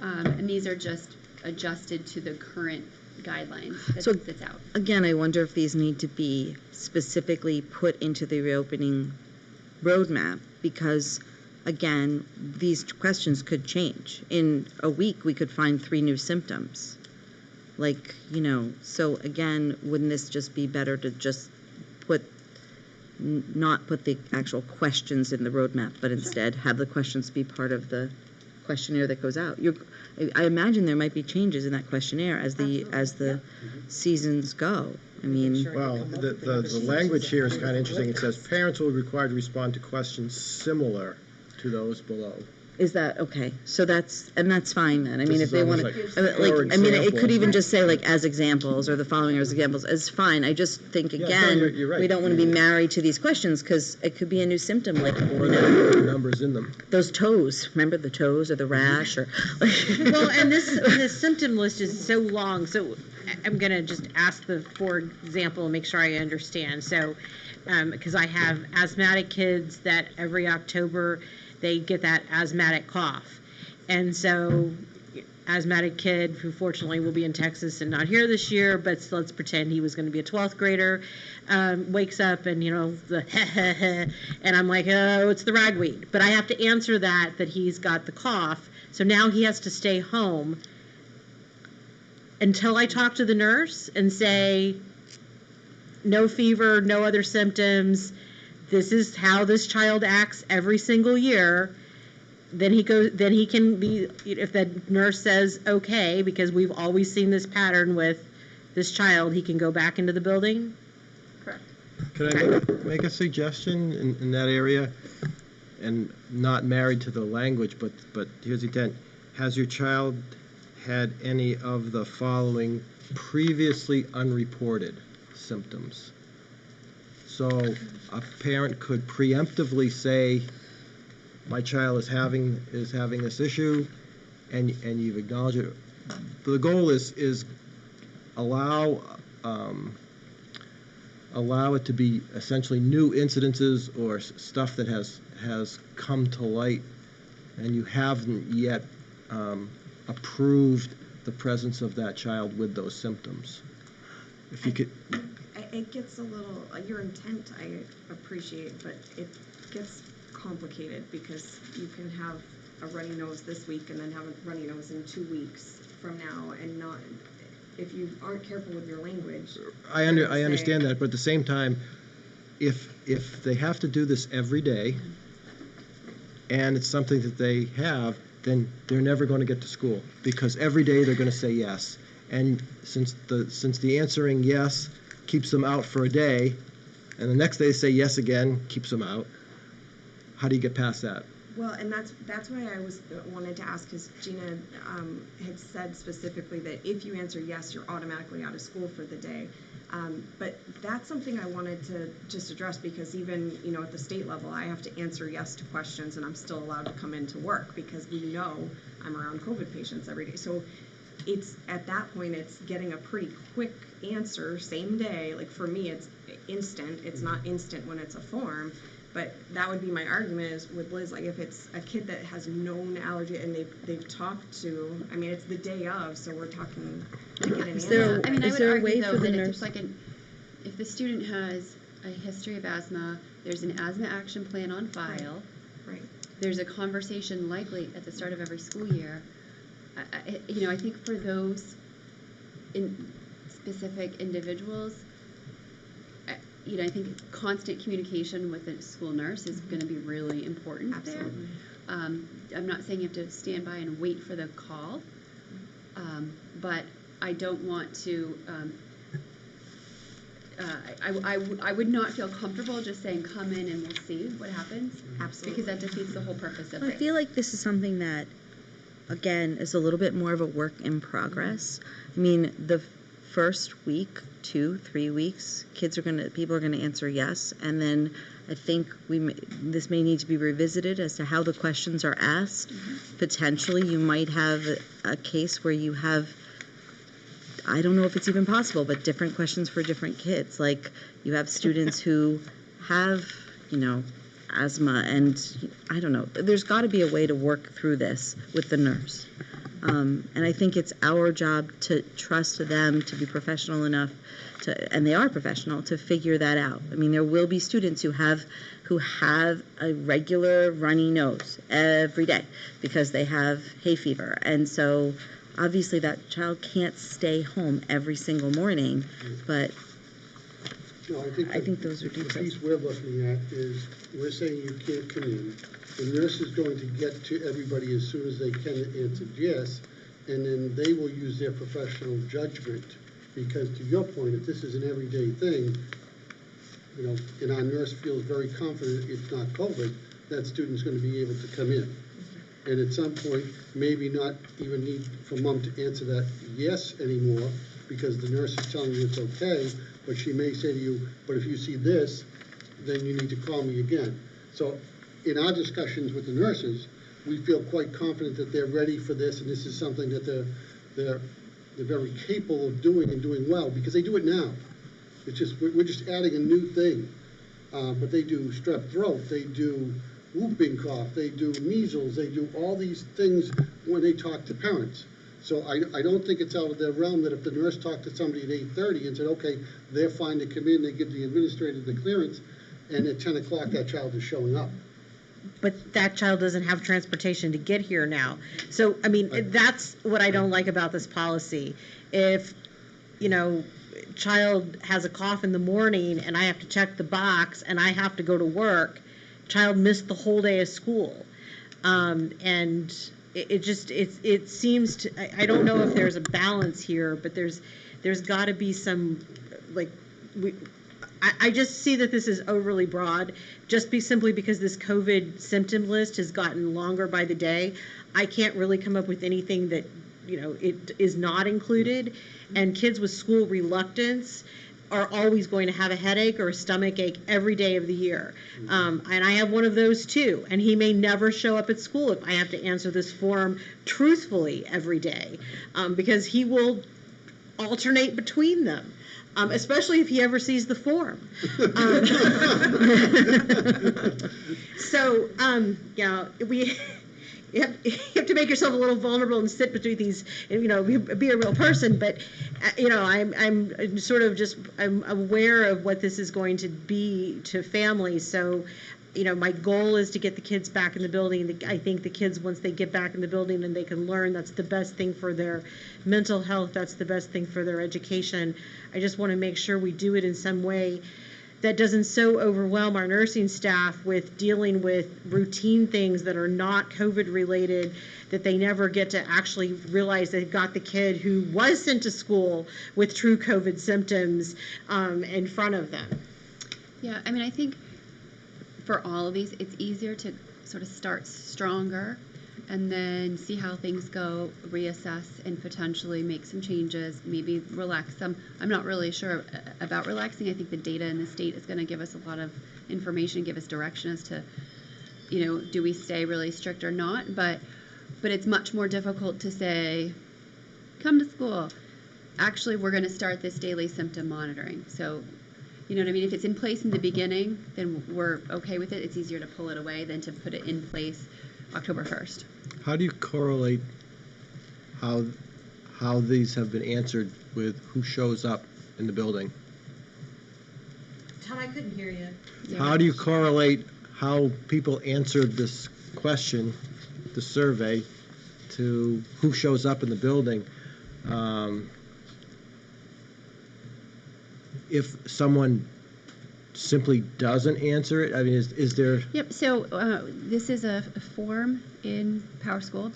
And these are just adjusted to the current guidelines So- that's out. Again, I wonder if these need to be specifically put into the reopening roadmap, because, again, these questions could change. In a week, we could find 3 new symptoms. So again, wouldn't this just be better to just not put the actual questions in the roadmap, but instead have the questions be part of the questionnaire that goes out? I imagine there might be changes in that questionnaire as the seasons go. I mean, Well, the language here is kind of interesting. It says parents will be required to respond to questions similar to those below. is that, okay, so that's fine then. I mean, This if is they want almost to, like, for I mean, it example. could even just say like as examples, or the following as examples, is fine. I just think, Yeah, no, again, you're right. we don't want to be married to these questions, because it could be a new symptom, like, Or there are numbers in them. those toes, remember the toes or the rash, or. Well, and the symptom list is so long, so I'm gonna just ask for example, and make sure I understand. So, because I have asthmatic kids that every October, they get that asthmatic cough. And so, asthmatic kid who fortunately will be in Texas and not here this year, but let's pretend he was gonna be a 12th grader, wakes up and, and I'm like, oh, it's the ragweed. But I have to answer that he's got the cough, so now he has to stay home until I talk to the nurse and say, no fever, no other symptoms, this is how this child acts every single year, then he can be, if the nurse says, okay, because we've always seen this pattern with this child, he can go back into the building? Correct. Could I make a suggestion in that area? And not married to the language, but here's the intent. Has your child had any of the following previously unreported symptoms? So a parent could preemptively say, my child is having this issue, and you've acknowledged it. The goal is allow it to be essentially new incidences or stuff that has come to light, and you haven't yet approved the presence of that child with those symptoms. If you could. It gets a little, your intent I appreciate, but it gets complicated because you can have a runny nose this week and then have a runny nose in 2 weeks from now, and not, if you aren't careful with your language. I understand that, but at the same time, if they have to do this every day, and it's something that they have, then they're never going to get to school, because every day they're going to say yes. And since the answering yes keeps them out for a day, and the next day they say yes again, keeps them out, how do you get past that? Well, and that's why I wanted to ask, because Gina had said specifically that if you answer yes, you're automatically out of school for the day. But that's something I wanted to just address, because even, at the state level, I have to answer yes to questions, and I'm still allowed to come into work because we know I'm around COVID patients every day. So it's, at that point, it's getting a pretty quick answer, same day. Like, for me, it's instant. It's not instant when it's a form. But that would be my argument is with Liz, like if it's a kid that has known allergy and they've talked to, I mean, it's the day of, so we're talking to get an answer. I mean, is there a way for the that nurse? If the student has a history of asthma, there's an asthma action plan on file. Right. There's a conversation likely at the start of every school year. I think for those specific individuals, I think constant communication with a school nurse is going to be really important. Absolutely. There. I'm not saying you have to stand by and wait for the call, but I don't want to. I would not feel comfortable just saying come in and we'll see what happens. Absolutely. Because that defeats the whole purpose of I it. feel like this is something that, again, is a little bit more of a work in progress. I mean, the first week, 2-3 weeks, people are gonna answer yes, and then I think this may need to be revisited as to how the questions are asked. Mm-hmm. Potentially, you might have a case where you have, I don't know if it's even possible, but different questions for different kids. Like, you have students who have, asthma, and I don't know. There's got to be a way to work through this with the nurse. And I think it's our job to trust them to be professional enough and they are professional, to figure that out. I mean, there will be students who have a regular runny nose every day because they have hay fever. And so obviously that child can't stay home every single morning, but I think those are details. The piece we're looking at is, we're saying you can't come in. The nurse is going to get to everybody as soon as they can and answer yes, and then they will use their professional judgment. Because to your point, if this is an everyday thing, and our nurse feels very confident it's not COVID, that student's going to be able to come in. And at some point, maybe not even need for mom to answer that yes anymore, because the nurse is telling you it's okay, but she may say to you, but if you see this, then you need to call me again. So in our discussions with the nurses, we feel quite confident that they're ready for this, and this is something that they're very capable of doing and doing well, because they do it now. It's just, we're just adding a new thing. But they do strep throat, they do whooping cough, they do measles, they do all these things when they talk to parents. So I don't think it's out of their realm that if the nurse talked to somebody at 8:30 and said, okay, they're fine to come in, they give the administrator the clearance, and at 10 o'clock that child is showing up. But that child doesn't have transportation to get here now. So, I mean, that's what I don't like about this policy. If child has a cough in the morning and I have to check the box and I have to go to work, child missed the whole day of school. And it seems to, I don't know if there's a balance here, but there's got to be some, I just see that this is overly broad, simply because this COVID symptom list has gotten longer by the day. I can't really come up with anything that, it is not included. And kids with school reluctance are always going to have a headache or a stomach ache every day of the year. And I have one of those too. And he may never show up at school if I have to answer this form truthfully every day, because he will alternate between them. Especially if he ever sees the form. So, you have to make yourself a little vulnerable and sit between these, be a real person. But, I'm sort of I'm aware of what this is going to be to families. So, my goal is to get the kids back in the building. I think the kids, once they get back in the building and they can learn, that's the best thing for their mental health. That's the best thing for their education. I just want to make sure we do it in some way that doesn't so overwhelm our nursing staff with dealing with routine things that are not COVID related, that they never get to actually realize they've got the kid who was sent to school with true COVID symptoms in front of them. Yeah, I think for all of these, it's easier to sort of start stronger and then see how things go, reassess, and potentially make some changes, maybe relax some. I'm not really sure about relaxing. I think the data in the state is going to give us a lot of information, give us direction as to, do we stay really strict or not. But it's much more difficult to say, come to school. Actually, we're going to start this daily symptom monitoring. So, you know what I mean? If it's in place in the beginning, then we're okay with it. It's easier to pull it away than to put it in place October 1st. How do you correlate how these have been answered with who shows up in the building? Tom, I couldn't hear you. Yeah. How do you correlate how people answered this question, the survey, to who shows up in the building? If someone simply doesn't answer it, is there? Yep, so this is a form in PowerSchool.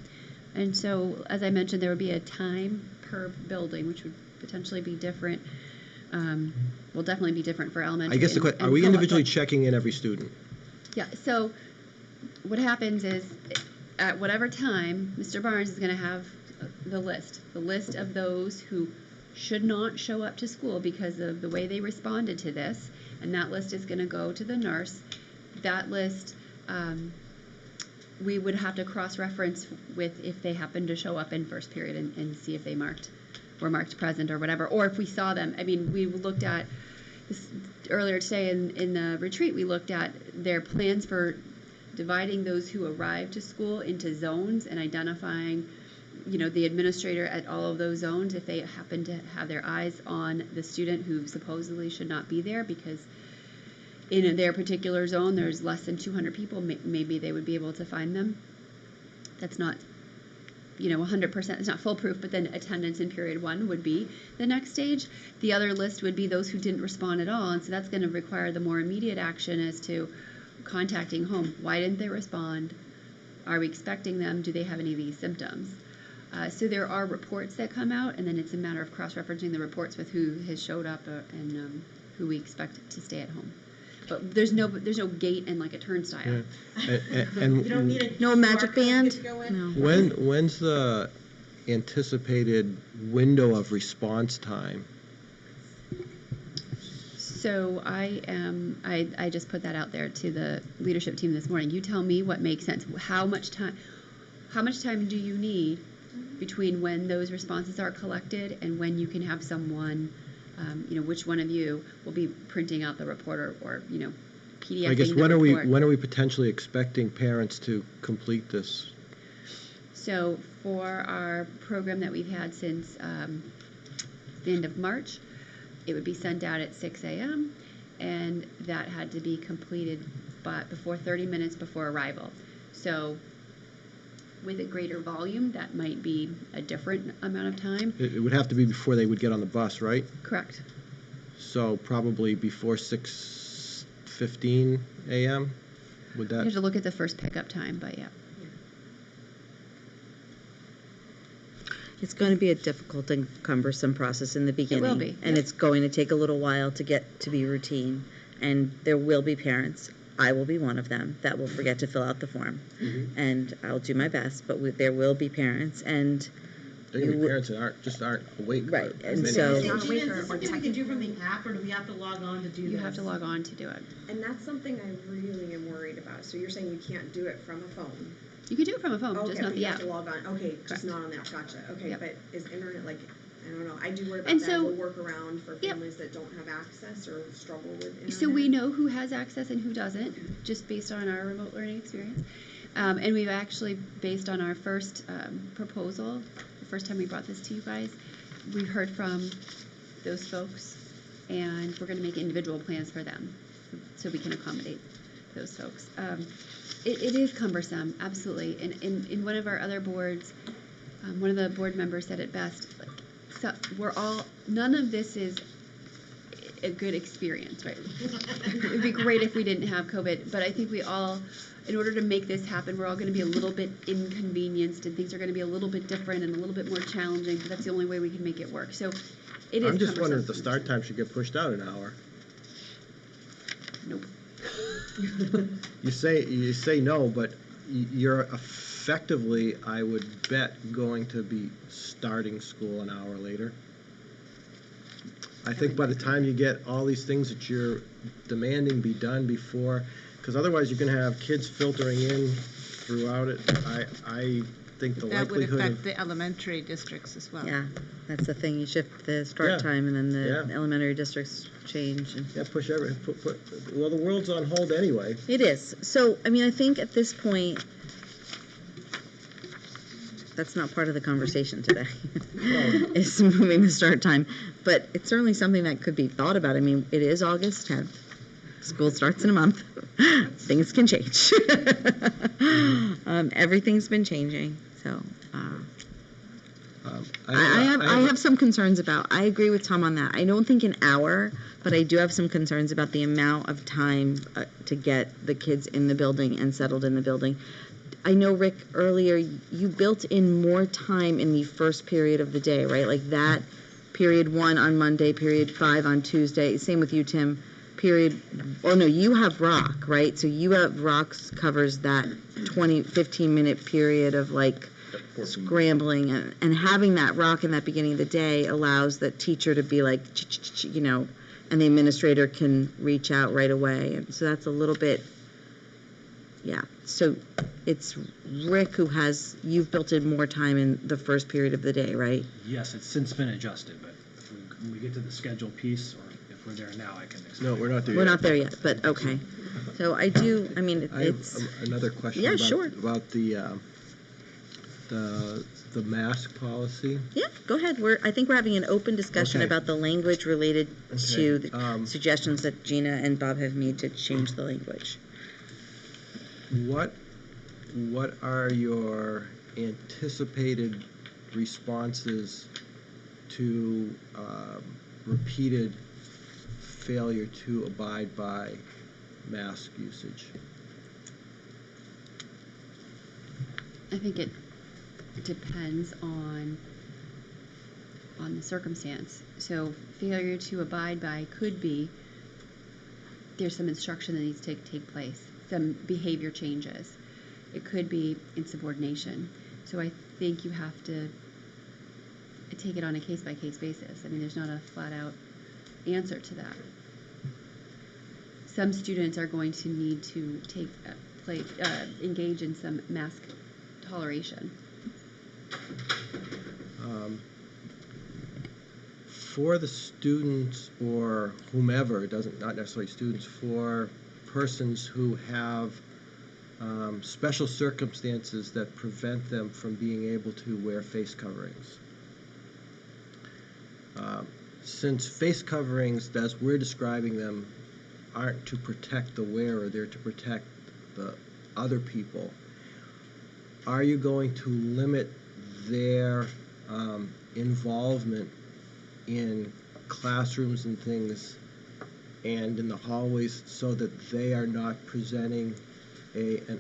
And so, as I mentioned, there would be a time per building, which would potentially be different. Will definitely be different for elementary. I guess the question, are we individually checking in every student? Yeah, so what happens is at whatever time, Mr. Barnes is going to have the list of those who should not show up to school because of the way they responded to this, and that list is going to go to the nurse. That list, we would have to cross-reference with if they happen to show up in first period and see if they were marked present or whatever, or if we saw them. We looked at this earlier today in the retreat. We looked at their plans for dividing those who arrived to school into zones and identifying the administrator at all of those zones, if they happen to have their eyes on the student who supposedly should not be there because in their particular zone there's less than 200 people, maybe they would be able to find them. That's not 100%, it's not foolproof, but then attendance in period 1 would be the next stage. The other list would be those who didn't respond at all, and so that's going to require the more immediate action as to contacting home. Why didn't they respond? Are we expecting them? Do they have any of these symptoms? So there are reports that come out, and then it's a matter of cross-referencing the reports with who has showed up and who we expect to stay at home. But there's no gate and like a turnstile. Yeah. And You don't need No magic band? No. when's the anticipated window of response time? So I just put that out there to the leadership team this morning. You tell me what makes sense. How much time do you need between when those responses are collected and when you can have someone, which one of you will be printing out the report or PDFing I guess the report? when are we potentially expecting parents to complete this? So for our program that we've had since the end of March, it would be sent out at 6 a.m. and that had to be completed before 30 minutes before arrival. So with a greater volume, that might be a different amount of time. It would have to be before they would get on the bus, right? Correct. So probably before 6:15 a.m.? Would You that? have to look at the first pickup time, but yeah. It's going to be a difficult and cumbersome process in the beginning. will be, And yep. it's going to take a little while to get to be routine. And there will be parents, I will be one of them, that will forget to fill out the form. And I'll do my best, but there will be parents, and There are going to you be would- parents that aren't awake. Right, and Many- so- Is Not awake this or something we can do from the app, or do we have to log on to do this? You have to log on to do it. And that's something I really am worried about. So you're saying you can't do it from a phone? You can do it from a phone, Okay, just not but the you app. have to log on. Okay, just Correct. not on the app. Gotcha. Okay, Yep. but is internet like, I don't know. I do worry about And that so- as a workaround for Yep. families that don't have access or struggle with internet. So we know who has access and who doesn't, just based on our remote learning experience. And we've actually, based on our first proposal, the first time we brought this to you guys, we heard from those folks, and we're going to make individual plans for them, so we can accommodate those folks. It is cumbersome, absolutely. In one of our other boards, one of the board members said it best. Like, so none of this is a good experience, right? It would be great if we didn't have COVID, but I think we all, in order to make this happen, we're all going to be a little bit inconvenienced, and things are going to be a little bit different and a little bit more challenging, but that's the only way we can make it work. So it is I'm just wondering if the cumbersome. start time should get pushed out an hour. Nope. You say no, but you're effectively, I would bet, going to be starting school an hour later. I think by the time you get all these things that you're demanding be done before, because otherwise you're gonna have kids filtering in throughout it. I think the That would likelihood affect of, the elementary districts as well. yeah, that's the thing, you shift the Yeah. start time, and then the Yeah. elementary districts change. And yeah, well, the world's on hold anyway. It is. So, I mean, I think at this point, that's not part of the conversation today, is moving the start time. But it's certainly something that could be thought about. I mean, it is August 10th. School starts in a month. Things can change. Everything's been changing, so. I have some concerns about, I agree with Tom on that. I don't think an hour, but I do have some concerns about the amount of time to get the kids in the building and settled in the building. I know, Rick, earlier, you built in more time in the first period of the day, right? Like that period 1 on Monday, period 5 on Tuesday. Same with you, Tim. You have rock, right? So you have rocks covers that 15-minute period of like scrambling, and having that rock in that beginning of the day allows the teacher to be like, and the administrator can reach out right away. And so that's a little bit, yeah. So it's Rick you've built in more time in the first period of the day, right? Yes, it's since been adjusted, but when we get to the schedule piece, or if we're there now, I can explain. No, we're not there yet. We're not there yet, but okay. So I mean, I have it's, another question. Yeah, about, sure. About the mask policy. yeah, go ahead. I think we're having an open discussion Okay. about the language related to Okay, the suggestions that Gina and Bob have made to change the language. What are your anticipated responses to repeated failure to abide by mask usage? I think it depends on the circumstance. So failure to abide by could be there's some instruction that needs to take place, some behavior changes. It could be insubordination. So I think you have to take it on a case-by-case basis. I mean, there's not a flat-out answer to that. Some students are going to need to engage in some mask toleration. For the students or whomever, not necessarily students, for persons who have special circumstances that prevent them from being able to wear face coverings. Since face coverings, as we're describing them, aren't to protect the wearer, they're to protect the other people. are you going to limit their involvement in classrooms and things and in the hallways so that they are not presenting an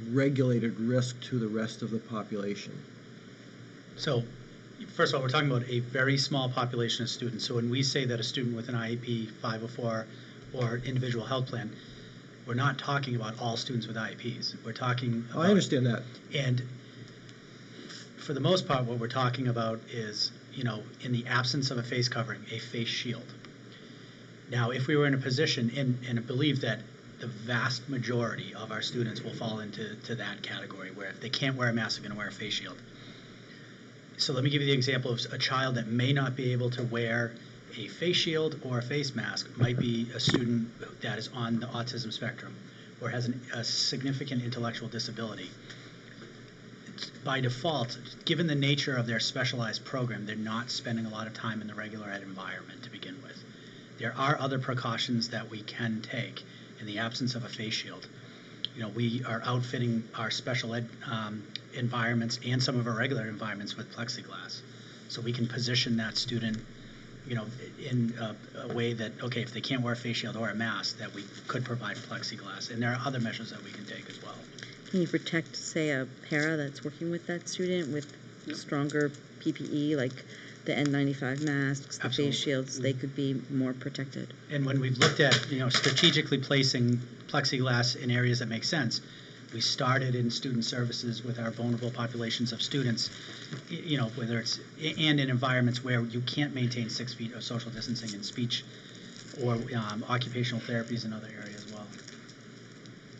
unregulated risk to the rest of the population? So, first of all, we're talking about a very small population of students. So when we say that a student with an IEP, 504, or individual health plan, we're not talking about all students with IEPs. We're talking about... I understand that. And for the most part, what we're talking about is, in the absence of a face covering, a face shield. Now, if we were in a position, and I believe that the vast majority of our students will fall into that category, where if they can't wear a mask, they're going to wear a face shield. So let me give you the example of a child that may not be able to wear a face shield or a face mask. Might be a student that is on the autism spectrum or has a significant intellectual disability. By default, given the nature of their specialized program, they're not spending a lot of time in the regular ed environment to begin with. There are other precautions that we can take in the absence of a face shield. We are outfitting our special ed environments and some of our regular environments with plexiglass. So we can position that student, in a way that, okay, if they can't wear a face shield or a mask, that we could provide plexiglass. And there are other measures that we can take as well. Can you protect, say, a para that's working with that student with stronger PPE, like the N95 masks, the Absolutely. face shields? They could be more protected. And when we've looked at, strategically placing plexiglass in areas that make sense, we started in student services with our vulnerable populations of students, whether it's, and in environments where you can't maintain 6 feet of social distancing in speech or occupational therapies in other areas as well.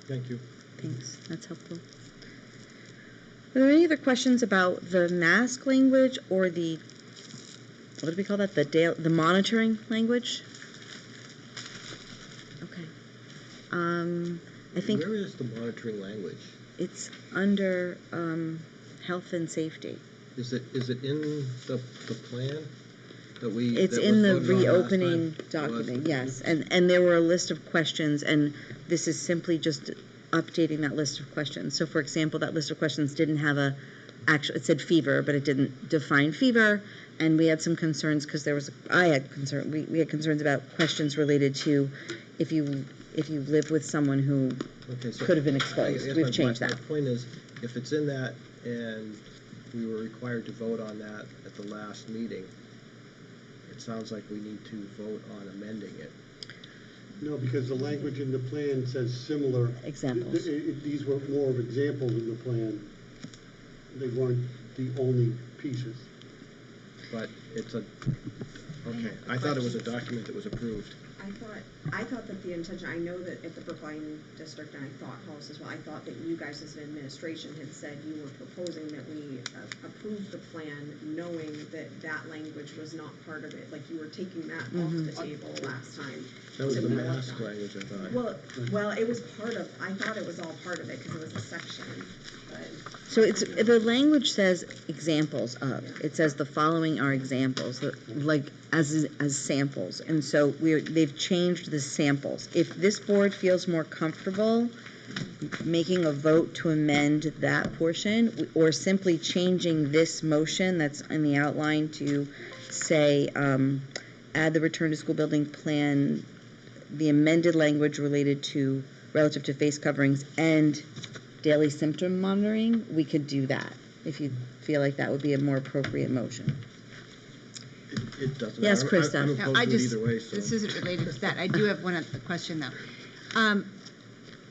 Thank you. Thanks, that's helpful. Are there any other questions about the mask language or the, what do we call that, the monitoring language? Okay. I think Where is the monitoring language? it's under health and safety. Is it in the plan that we? It's that in was the voted on last reopening time? document, yes. And there were a list of questions, and this is simply just updating that list of questions. So for example, that list of questions didn't have it said fever, but it didn't define fever. And we had some concerns because we had concerns about questions related to if you live with someone who could have been exposed. We've changed that. My point is, if it's in that and we were required to vote on that at the last meeting, it sounds like we need to vote on amending it. No, because the language in the plan says similar. Examples. These were more of examples in the plan. They weren't the only pieces. But it's okay, I thought it was a document that was approved. I thought that the intention, I know that at the Brookline district, and I thought Hollis as well, I thought that you guys as an administration had said you were proposing that we approve the plan knowing that language was not part of it, like you were taking that off the table last time. That was that the we worked mask on. language, I thought. Well, it was part of, I thought it was all part of it because it was a section, but. So the language says examples of. It says the following are examples, like as samples. And so they've changed the samples. If this board feels more comfortable making a vote to amend that portion, or simply changing this motion that's in the outline to say, add the return to school building plan, the amended language relative to face coverings and daily symptom monitoring, we could do that, if you feel like that would be a more appropriate motion. It doesn't. Yes, Krista. I'm No, opposed to it either way, so. This isn't related to that. I do have one other question, though.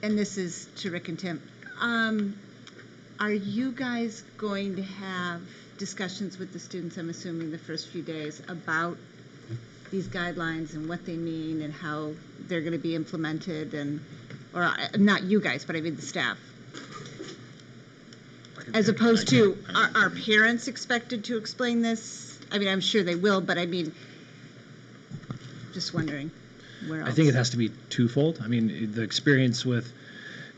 And this is to Rick and Tim. Are you guys going to have discussions with the students, I'm assuming, the first few days about these guidelines and what they mean and how they're going to be implemented, or not you guys, but I mean the staff? As opposed to, are parents expected to explain this? I mean, I'm sure they will, but I mean, just wondering where else. I think it has to be twofold. I mean, the experience with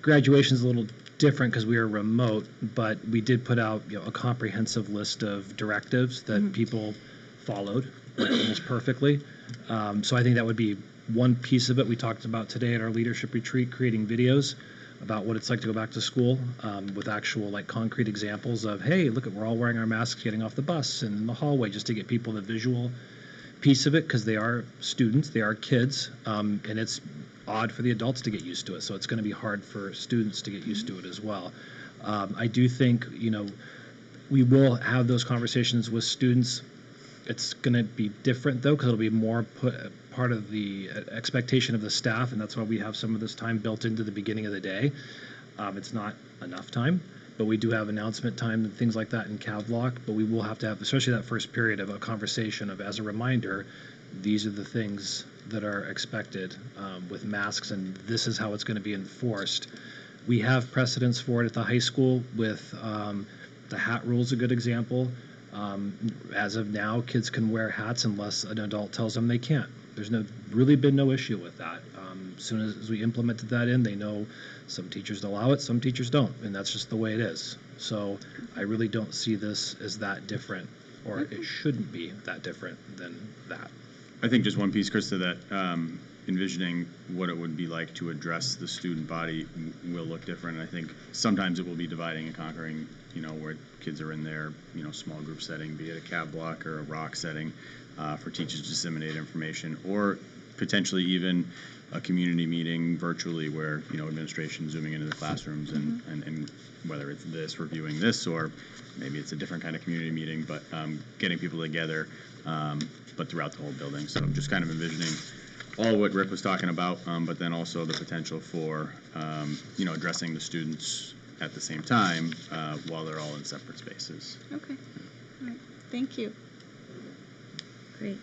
graduation is a little different because we are remote, but we did put out a comprehensive list of directives that people followed almost perfectly. So I think that would be one piece of it. We talked about today at our leadership retreat, creating videos about what it's like to go back to school, with actual like concrete examples of, hey, look, we're all wearing our masks getting off the bus and in the hallway, just to get people the visual piece of it, because they are students, they are kids, and it's odd for the adults to get used to it, so it's going to be hard for students to get used to it as well. I do think, we will have those conversations with students. It's going to be different though, because it'll be more part of the expectation of the staff, and that's why we have some of this time built into the beginning of the day. It's not enough time, but we do have announcement time and things like that in CAV block, but we will have to have, especially that first period, of a conversation of, as a reminder, these are the things that are expected with masks, and this is how it's going to be enforced. We have precedents for it at the high school with the hat rule is a good example. As of now, kids can wear hats unless an adult tells them they can't. There's really been no issue with that. As soon as we implemented that in, they know some teachers allow it, some teachers don't, and that's just the way it is. So I really don't see this as that different, or it shouldn't be that different than that. I think just one piece, Krista, that envisioning what it would be like to address the student body will look different. I think sometimes it will be dividing and conquering, where kids are in their, small group setting, be it a CAB block or a ROC setting, for teachers to disseminate information, or potentially even a community meeting virtually where, administration zooming into the classrooms and whether it's this, reviewing this, or maybe it's a different kind of community meeting, but getting people together, but throughout the whole building. So just kind of envisioning all what Rick was talking about, but then also the potential for, addressing the students at the same time while they're all in separate spaces. Okay, all right, thank you. Great.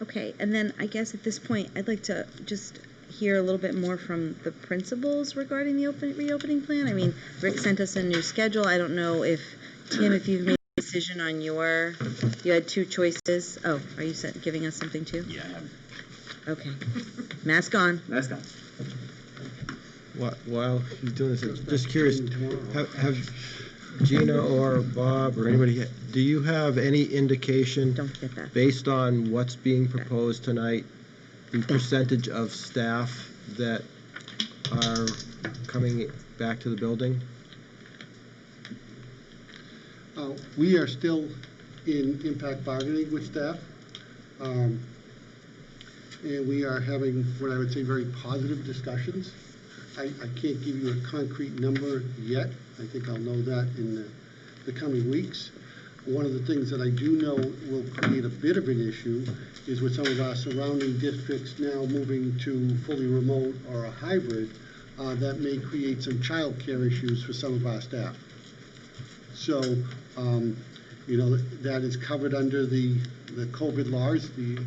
Okay, and then I guess at this point, I'd like to just hear a little bit more from the principals regarding the reopening plan. I mean, Rick sent us a new schedule. I don't know if, Tim, if you've made a decision on you had two choices. Oh, are you giving us something too? Yeah, I have. Okay. Mask on. Mask on. While he's doing this, just curious, have Gina or Bob or anybody, do you have any indication, Don't forget that. based on what's being proposed tonight, the percentage of staff that are coming back to the building? We are still in impact bargaining with staff. And we are having what I would say very positive discussions. I can't give you a concrete number yet. I think I'll know that in the coming weeks. One of the things that I do know will create a bit of an issue is with some of our surrounding districts now moving to fully remote or a hybrid, that may create some childcare issues for some of our staff. So, that is covered under the COVID laws, the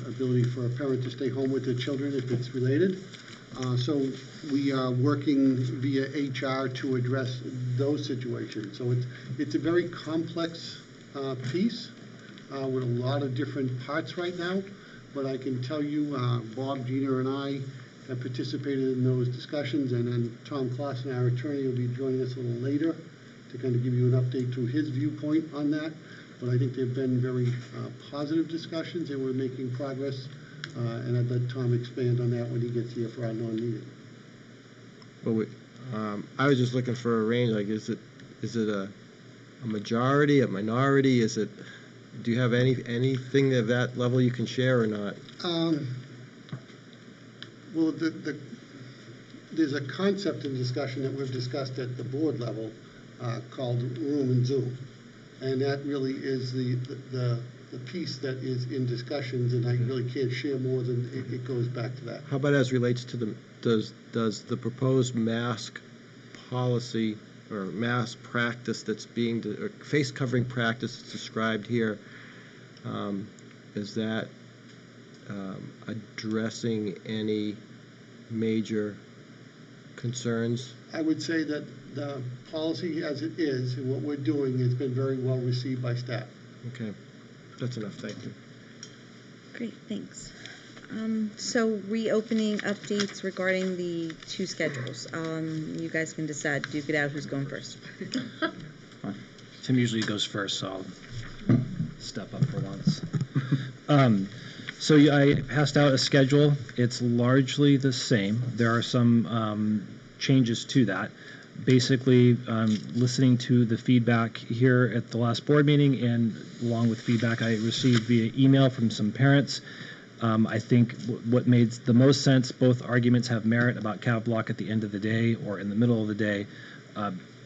ability for a parent to stay home with their children if it's related. So we are working via HR to address those situations. So it's a very complex piece with a lot of different parts right now. But I can tell you, Bob, Gina, and I have participated in those discussions, and then Tom Clausen, our attorney, will be joining us a little later to kind of give you an update to his viewpoint on that. But I think they've been very positive discussions, and we're making progress. And I'd let Tom expand on that when he gets here for our non-meeting. Well, I was just looking for a range. Like, is it a majority, a minority? Do you have anything of that level you can share or not? Well, there's a concept and discussion that we've discussed at the board level called Room and Zoom, and that really is the piece that is in discussions, and I really can't share more than it goes back to that. How about as relates to does the proposed mask policy or mask practice that's or face covering practice that's described here, is that addressing any major concerns? I would say that the policy as it is and what we're doing has been very well received by staff. Okay. That's enough, thank you. Great, thanks. So reopening updates regarding the two schedules. You guys can decide, duke it out, who's going first. Tim usually goes first, so I'll step up for once. So yeah, I passed out a schedule. It's largely the same. There are some changes to that. Basically, listening to the feedback here at the last board meeting and along with feedback I received via email from some parents, I think what made the most sense, both arguments have merit about Cav block at the end of the day or in the middle of the day.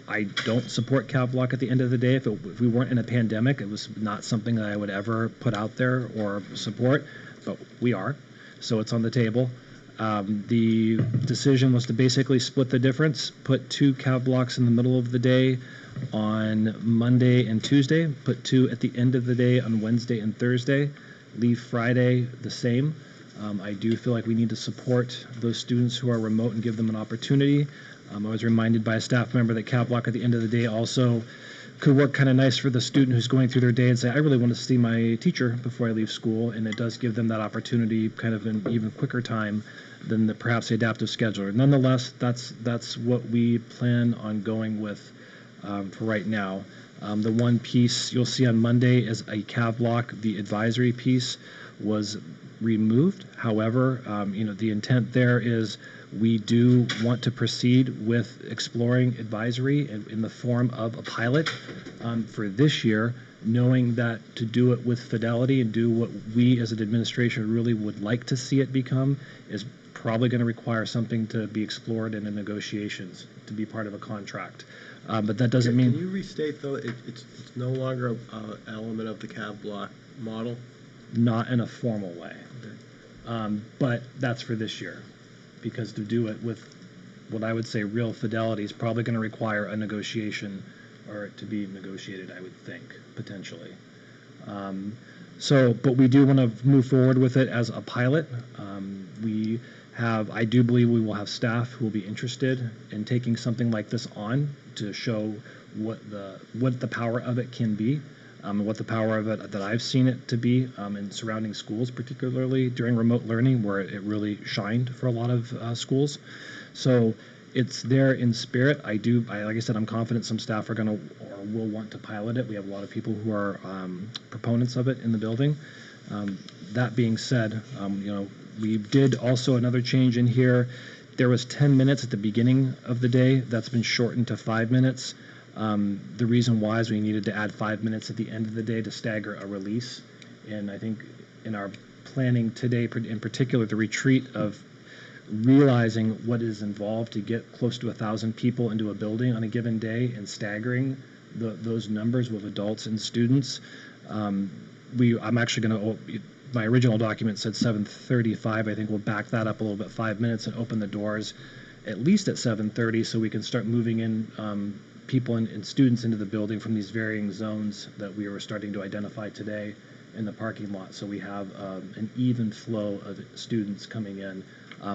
I don't support Cav block at the end of the day. If we weren't in a pandemic, it was not something that I would ever put out there or support, but we are, so it's on the table. The decision was to basically split the difference, put 2 Cav blocks in the middle of the day on Monday and Tuesday, put 2 at the end of the day on Wednesday and Thursday, leave Friday the same. I do feel like we need to support those students who are remote and give them an opportunity. I was reminded by a staff member that Cav block at the end of the day also could work kind of nice for the student who's going through their day and say, I really want to see my teacher before I leave school, and it does give them that opportunity kind of in even quicker time than perhaps the adaptive scheduler. Nonetheless, that's what we plan on going with for right now. The one piece you'll see on Monday is a Cav block. The advisory piece was removed. However, the intent there is we do want to proceed with exploring advisory in the form of a pilot for this year, knowing that to do it with fidelity and do what we as an administration really would like to see it become is probably going to require something to be explored in the negotiations to be part of a contract. But that doesn't mean... Can you restate, though, it's no longer an element of the Cav block model? Not in a formal way. Okay. But that's for this year. Because to do it with what I would say real fidelity is probably going to require a negotiation or to be negotiated, I would think, potentially. But we do want to move forward with it as a pilot. I do believe we will have staff who will be interested in taking something like this on to show what the power of it can be. What the power of it that I've seen it to be in surrounding schools, particularly during remote learning, where it really shined for a lot of schools. So it's there in spirit. Like I said, I'm confident some staff are going to or will want to pilot it. We have a lot of people who are proponents of it in the building. That being said, we did also another change in here. There was 10 minutes at the beginning of the day. That's been shortened to 5 minutes. The reason why is we needed to add 5 minutes at the end of the day to stagger a release. And I think in our planning today, in particular, the retreat of realizing what is involved to get close to 1,000 people into a building on a given day and staggering those numbers with adults and students. I'm actually going to, my original document said 7:35. I think we'll back that up a little bit, 5 minutes, and open the doors at least at 7:30 so we can start moving in people and students into the building from these varying zones that we were starting to identify today in the parking lot. So we have an even flow of students coming in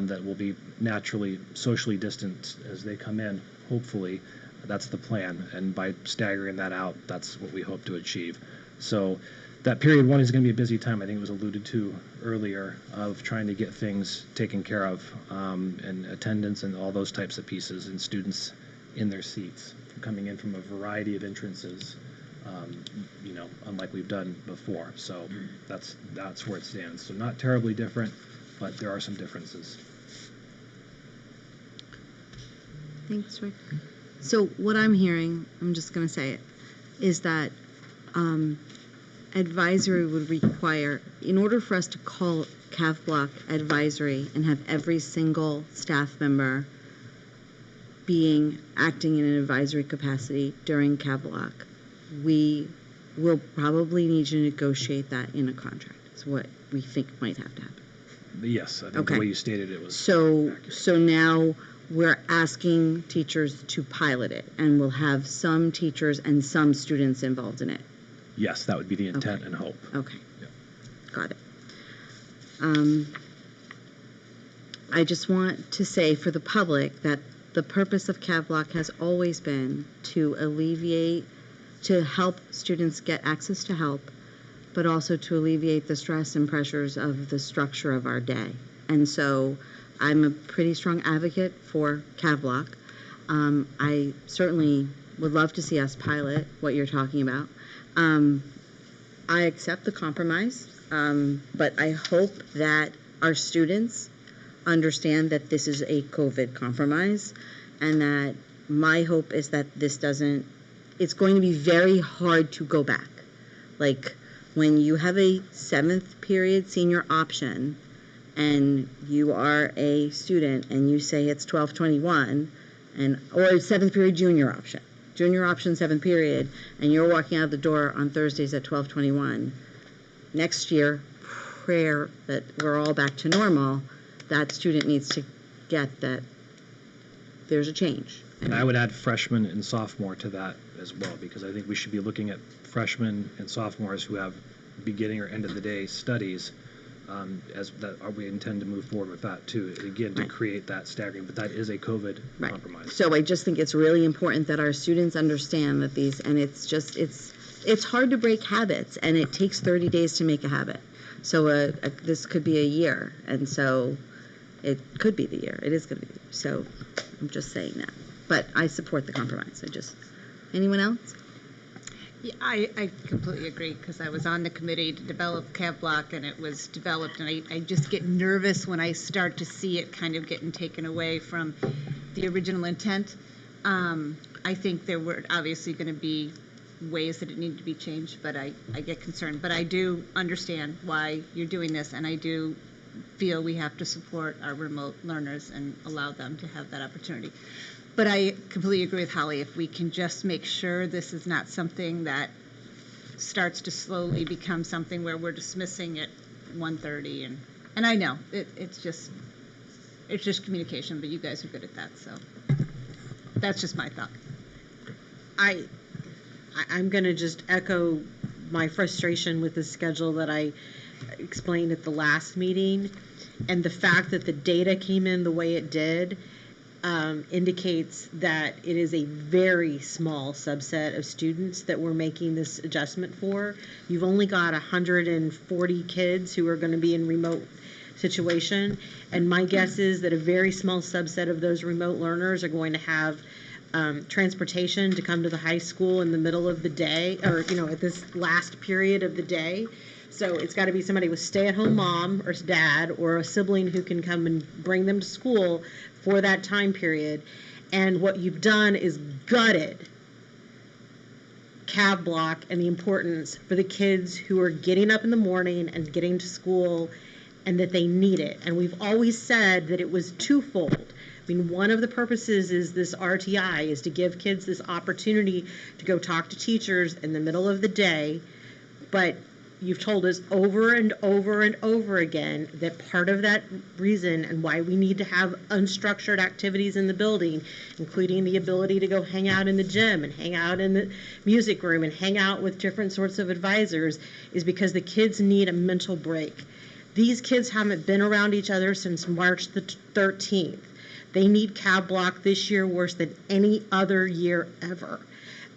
that will be naturally socially distanced as they come in, hopefully. That's the plan. And by staggering that out, that's what we hope to achieve. So that period 1 is going to be a busy time. I think it was alluded to earlier of trying to get things taken care of and attendance and all those types of pieces and students in their seats coming in from a variety of entrances, unlike we've done before. So that's where it stands. So not terribly different, but there are some differences. Thanks, Rick. So what I'm hearing, I'm just going to say it, is that advisory would require, in order for us to call Cav block advisory and have every single staff member acting in an advisory capacity during Cav block, we will probably need to negotiate that in a contract. It's what we think might have to happen. Yes, I think the way you stated it was So now we're asking teachers to pilot it, and we'll have some teachers and some students involved in it. Yes, that would be the intent and hope. Okay. Yep. Got it. I just want to say for the public that the purpose of Cav block has always been to help students get access to help, but also to alleviate the stress and pressures of the structure of our day. And so I'm a pretty strong advocate for Cav block. I certainly would love to see us pilot what you're talking about. I accept the compromise, but I hope that our students understand that this is a COVID compromise, and that my hope is that this doesn't, it's going to be very hard to go back. Like, when you have a 7th period senior option, and you are a student, and you say it's 12:21, or a 7th period junior option, 7th period, and you're walking out the door on Thursdays at 12:21, next year, prayer that we're all back to normal, that student needs to get that there's a change. And I would add freshman and sophomore to that as well, because I think we should be looking at freshmen and sophomores who have beginning or end of the day studies, as that we intend to move forward with that too, again, to create that staggering, but that is a COVID compromise. So I just think it's really important that our students understand that these, and it's hard to break habits, and it takes 30 days to make a habit. So this could be a year, and so it could be the year. It is going to be the year. So I'm just saying that. But I support the compromise. Anyone else? Yeah, I completely agree, because I was on the committee to develop CAB block, and it was developed, and I just get nervous when I start to see it kind of getting taken away from the original intent. I think there were obviously going to be ways that it needed to be changed, but I get concerned. But I do understand why you're doing this, and I do feel we have to support our remote learners and allow them to have that opportunity. But I completely agree with Holly. If we can just make sure this is not something that starts to slowly become something where we're dismissing at 1:30, and I know it's just communication, but you guys are good at that, so that's just my thought. I'm going to just echo my frustration with the schedule that I explained at the last meeting, and the fact that the data came in the way it did indicates that it is a very small subset of students that we're making this adjustment for. You've only got 140 kids who are going to be in remote situation, and my guess is that a very small subset of those remote learners are going to have transportation to come to the high school in the middle of the day, or at this last period of the day. So it's got to be somebody with stay-at-home mom or dad, or a sibling who can come and bring them to school for that time period. And what you've done is gutted CAB block and the importance for the kids who are getting up in the morning and getting to school, and that they need it. And we've always said that it was twofold. I mean, one of the purposes is this RTI, is to give kids this opportunity to go talk to teachers in the middle of the day, but you've told us over and over and over again that part of that reason and why we need to have unstructured activities in the building, including the ability to go hang out in the gym and hang out in the music room and hang out with different sorts of advisors, is because the kids need a mental break. These kids haven't been around each other since March the 13th. They need CAB block this year worse than any other year ever.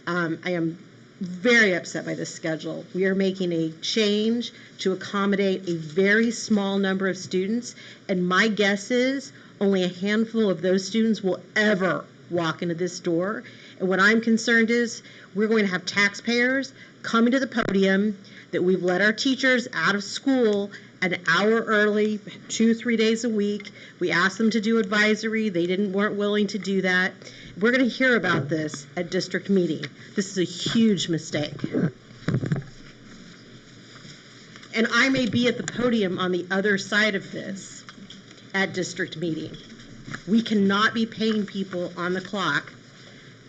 I am very upset by this schedule. We are making a change to accommodate a very small number of students, and my guess is only a handful of those students will ever walk into this door. And what I'm concerned is we're going to have taxpayers coming to the podium that we've let our teachers out of school an hour early, 2-3 days a week. We asked them to do advisory. They weren't willing to do that. We're going to hear about this at district meeting. This is a huge mistake. And I may be at the podium on the other side of this at district meeting. We cannot be paying people on the clock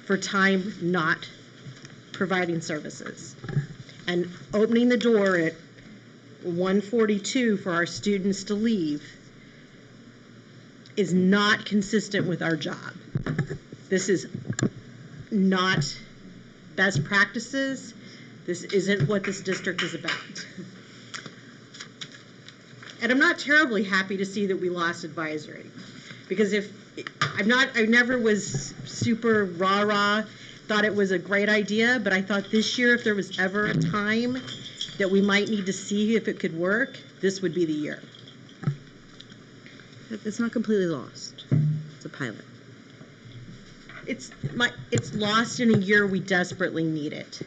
for time not providing services. And opening the door at 1:42 for our students to leave is not consistent with our job. This is not best practices. This isn't what this district is about. And I'm not terribly happy to see that we lost advisory, because I never was super rah-rah, thought it was a great idea, but I thought this year, if there was ever a time that we might need to see if it could work, this would be the year. It's not completely lost. It's a pilot. It's lost in a year we desperately need it.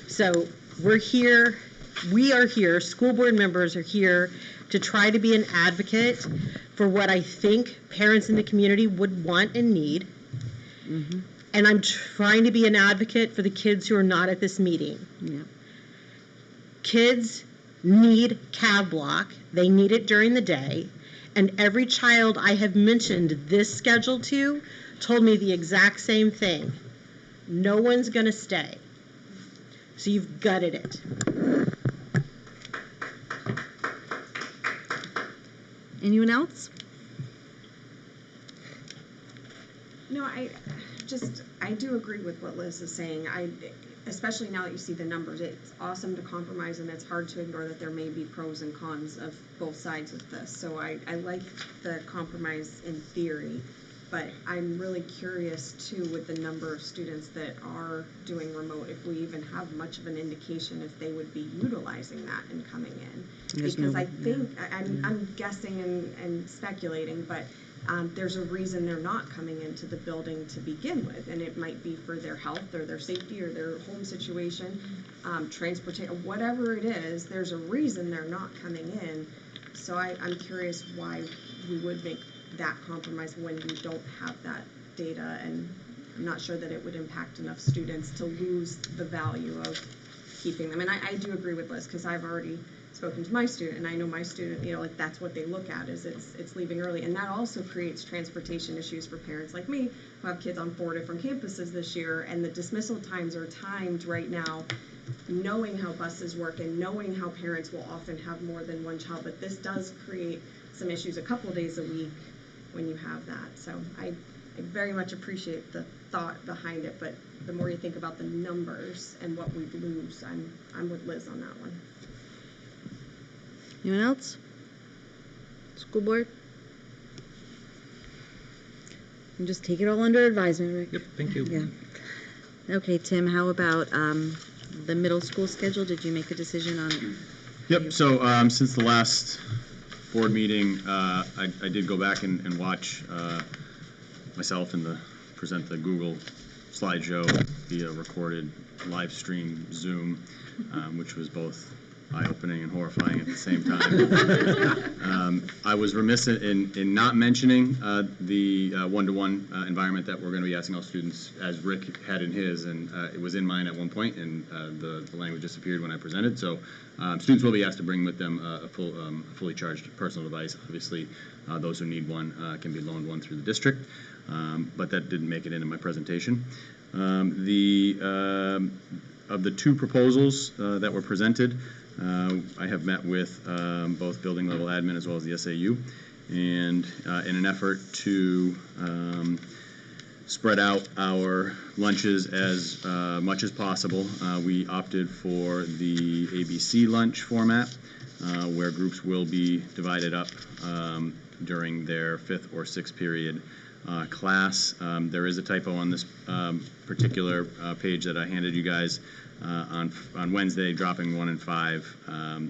So we're here we are here, school board members are here to try to be an advocate for what I think parents in the community would want and need. And I'm trying to be an advocate for the kids who are not at this meeting. Kids need CAV block. They need it during the day. And every child I have mentioned this schedule to told me the exact same thing. No one's going to stay. So you've gutted it. Anyone else? No, I do agree with what Liz is saying. Especially now that you see the numbers, it's awesome to compromise, and it's hard to ignore that there may be pros and cons of both sides of this. So I like the compromise in theory, but I'm really curious too with the number of students that are doing remote, if we even have much of an indication if they would be utilizing that and coming in. Because I think, I'm guessing and speculating, but there's a reason they're not coming into the building to begin with, and it might be for their health or their safety or their home situation, transportation, whatever it is, there's a reason they're not coming in. So I'm curious why we would make that compromise when we don't have that data, and I'm not sure that it would impact enough students to lose the value of keeping them. And I do agree with Liz, because I've already spoken to my student, and I know my student, like that's what they look at, is it's leaving early, and that also creates transportation issues for parents like me who have kids on 4 different campuses this year, and the dismissal times are timed right now, knowing how buses work and knowing how parents will often have more than one child, but this does create some issues a couple days a week when you have that. So I very much appreciate the thought behind it, but the more you think about the numbers and what we lose, I'm with Liz on that one. Anyone else? School board? And just take it all under advisement, Rick. Yep, thank you. Yeah. Okay, Tim, how about the middle school schedule? Did you make a decision on? Yep, so since the last board meeting, I did go back and watch myself and present the Google slideshow via recorded live stream Zoom, which was both eye-opening and horrifying at the same time. I was remiss in not mentioning the one-to-one environment that we're going to be asking all students, as Rick had in his, and it was in mine at one point, and the language disappeared when I presented. So students will be asked to bring with them a fully charged personal device. Obviously, those who need one can be loaned one through the district, but that didn't make it into my presentation. Of the two proposals that were presented, I have met with both building level admin as well as the SAU, and in an effort to spread out our lunches as much as possible, we opted for the ABC lunch format, where groups will be divided up during their 5th or 6th period class. There is a typo on this particular page that I handed you guys. On Wednesday, dropping 1 and 5,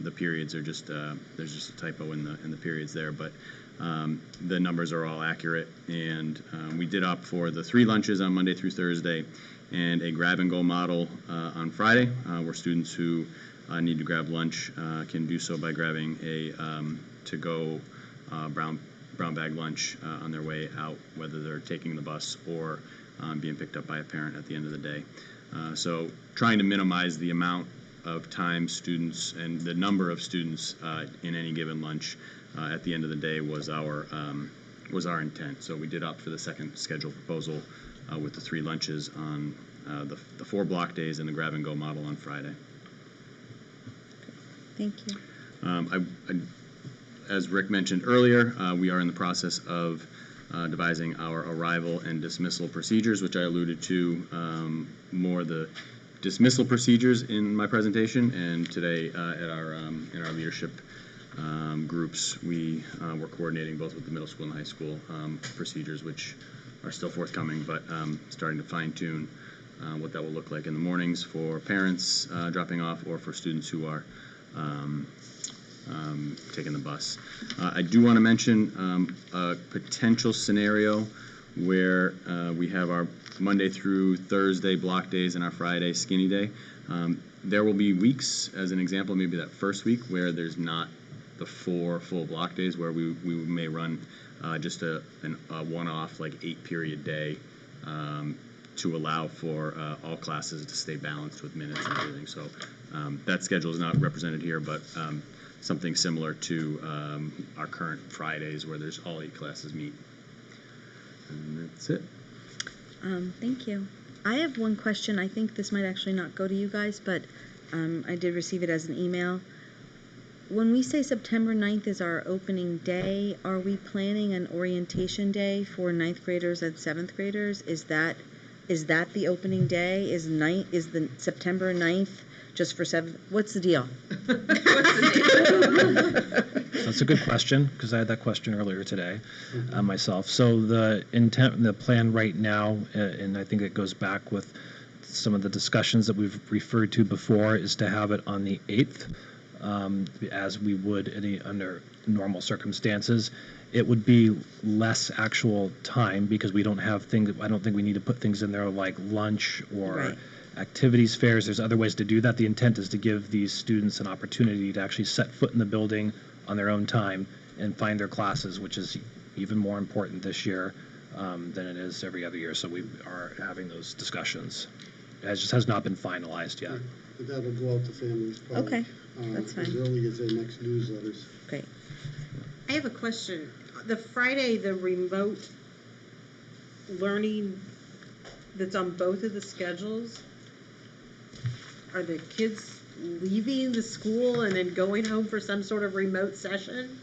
the periods are just there's just a typo in the periods there, but the numbers are all accurate. And we did opt for the 3 lunches on Monday through Thursday, and a grab-and-go model on Friday, where students who need to grab lunch can do so by grabbing a to-go brown bag lunch on their way out, whether they're taking the bus or being picked up by a parent at the end of the day. So trying to minimize the amount of time students and the number of students in any given lunch at the end of the day was our intent. So we did opt for the second schedule proposal with the 3 lunches on the 4 block days and the grab-and-go model on Friday. Thank you. As Rick mentioned earlier, we are in the process of devising our arrival and dismissal procedures, which I alluded to more the dismissal procedures in my presentation, and today at our in our leadership groups, we were coordinating both with the middle school and high school procedures, which are still forthcoming, but starting to fine-tune what that will look like in the mornings for parents dropping off or for students who are taking the bus. I do want to mention a potential scenario where we have our Monday through Thursday block days and our Friday skinny day. There will be weeks, as an example, maybe that first week where there's not the 4 full block days, where we may run just a one-off, like 8-period day, to allow for all classes to stay balanced with minutes and everything. So that schedule is not represented here, but something similar to our current Fridays where there's all 8 classes meet. And that's it. Thank you. I have one question. I think this might actually not go to you guys, but I did receive it as an email. When we say September 9th is our opening day, are we planning an orientation day for 9th graders and 7th graders? Is that the opening day? Is the September 9th just for 7th? What's the deal? That's a good question, because I had that question earlier today myself. So the intent, the plan right now, and I think it goes back with some of the discussions that we've referred to before, is to have it on the 8th, as we would under normal circumstances. It would be less actual time because we don't have things, I don't think we need to put things in there like lunch or Right. activities, fairs. There's other ways to do that. The intent is to give these students an opportunity to actually set foot in the building on their own time and find their classes, which is even more important this year than it is every other year. So we are having those discussions. It just has not been finalized yet. But that'll go out to families probably. Okay, that's As fine. early as their next newsletters. Great. I have a question. The Friday, the remote learning that's on both of the schedules, are the kids leaving the school and then going home for some sort of remote session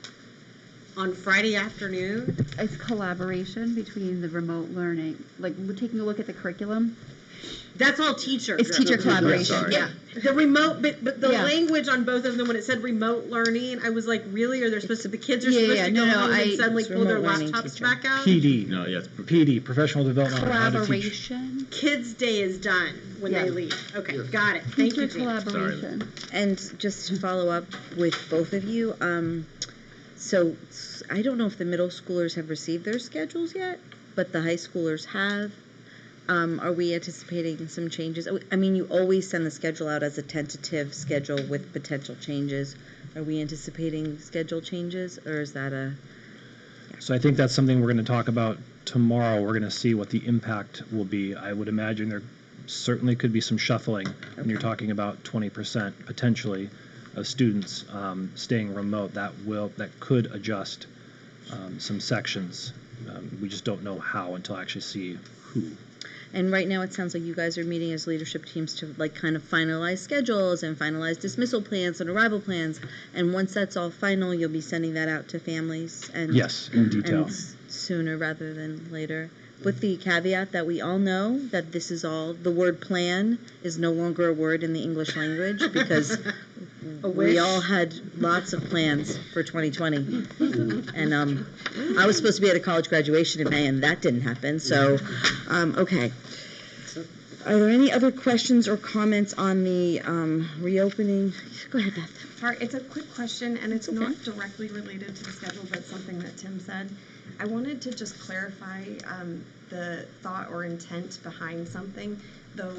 on Friday afternoon? It's collaboration between the remote learning, like we're taking a look at the curriculum. That's all teacher. It's teacher collaboration, Sorry. yeah. The remote, but the Yeah. language on both of them, when it said remote learning, I was like, really? Are there supposed to, the kids are Yeah, supposed yeah, to no, go no, home and suddenly It's pull their remote learning laptops teacher. back out? PD, No, yeah, it's PD, professional development on how to teach. Collaboration. Kids' day is done when they Yeah. leave. Okay, Yes. got it. Thank you, Teacher Jan. collaboration. And just to follow up with both of you, so I don't know if the middle schoolers have received their schedules yet, but the high schoolers have. Are we anticipating some changes? I mean, you always send the schedule out as a tentative schedule with potential changes. Are we anticipating schedule changes, or is that a? So I think that's something we're going to talk about tomorrow. We're going to see what the impact will be. I would imagine there certainly could be some shuffling when you're talking about 20% potentially of students staying remote. That could adjust some sections. We just don't know how until I actually see who. And right now, it sounds like you guys are meeting as leadership teams to like kind of finalize schedules and finalize dismissal plans and arrival plans. And once that's all final, you'll be sending that out to families and Yes, in detail. and sooner rather than later. With the caveat that we all know that this is all, the word plan is no longer a word in the English language because we all had lots of plans for 2020. And I was supposed to be at a college graduation in May and that didn't happen, so, okay. Are there any other questions or comments on the reopening? Go ahead, Beth. Sorry, it's a quick question, and it's okay. not directly related to the schedule, but something that Tim said. I wanted to just clarify the thought or intent behind something, though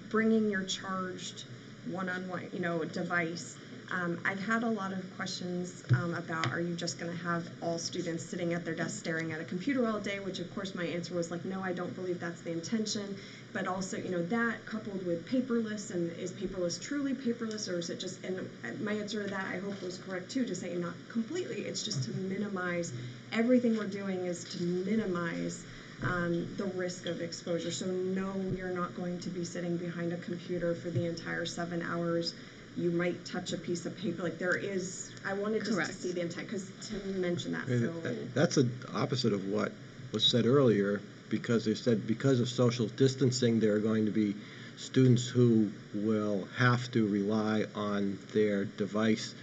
bringing your charged one-on-one, device. I've had a lot of questions about, are you just going to have all students sitting at their desk staring at a computer all day, which of course my answer was like, no, I don't believe that's the intention. But also, that coupled with paperless, and is paperless truly paperless, or is it just, and my answer to that I hope was correct too, to say not completely, it's just to minimize, everything we're doing is to minimize the risk of exposure. So no, you're not going to be sitting behind a computer for the entire 7 hours. You might touch a piece of paper, like there is, I wanted just Correct. to see the intent, because Tim mentioned that, And so. that's the opposite of what was said earlier, because they said because of social distancing, there are going to be students who will have to rely on their device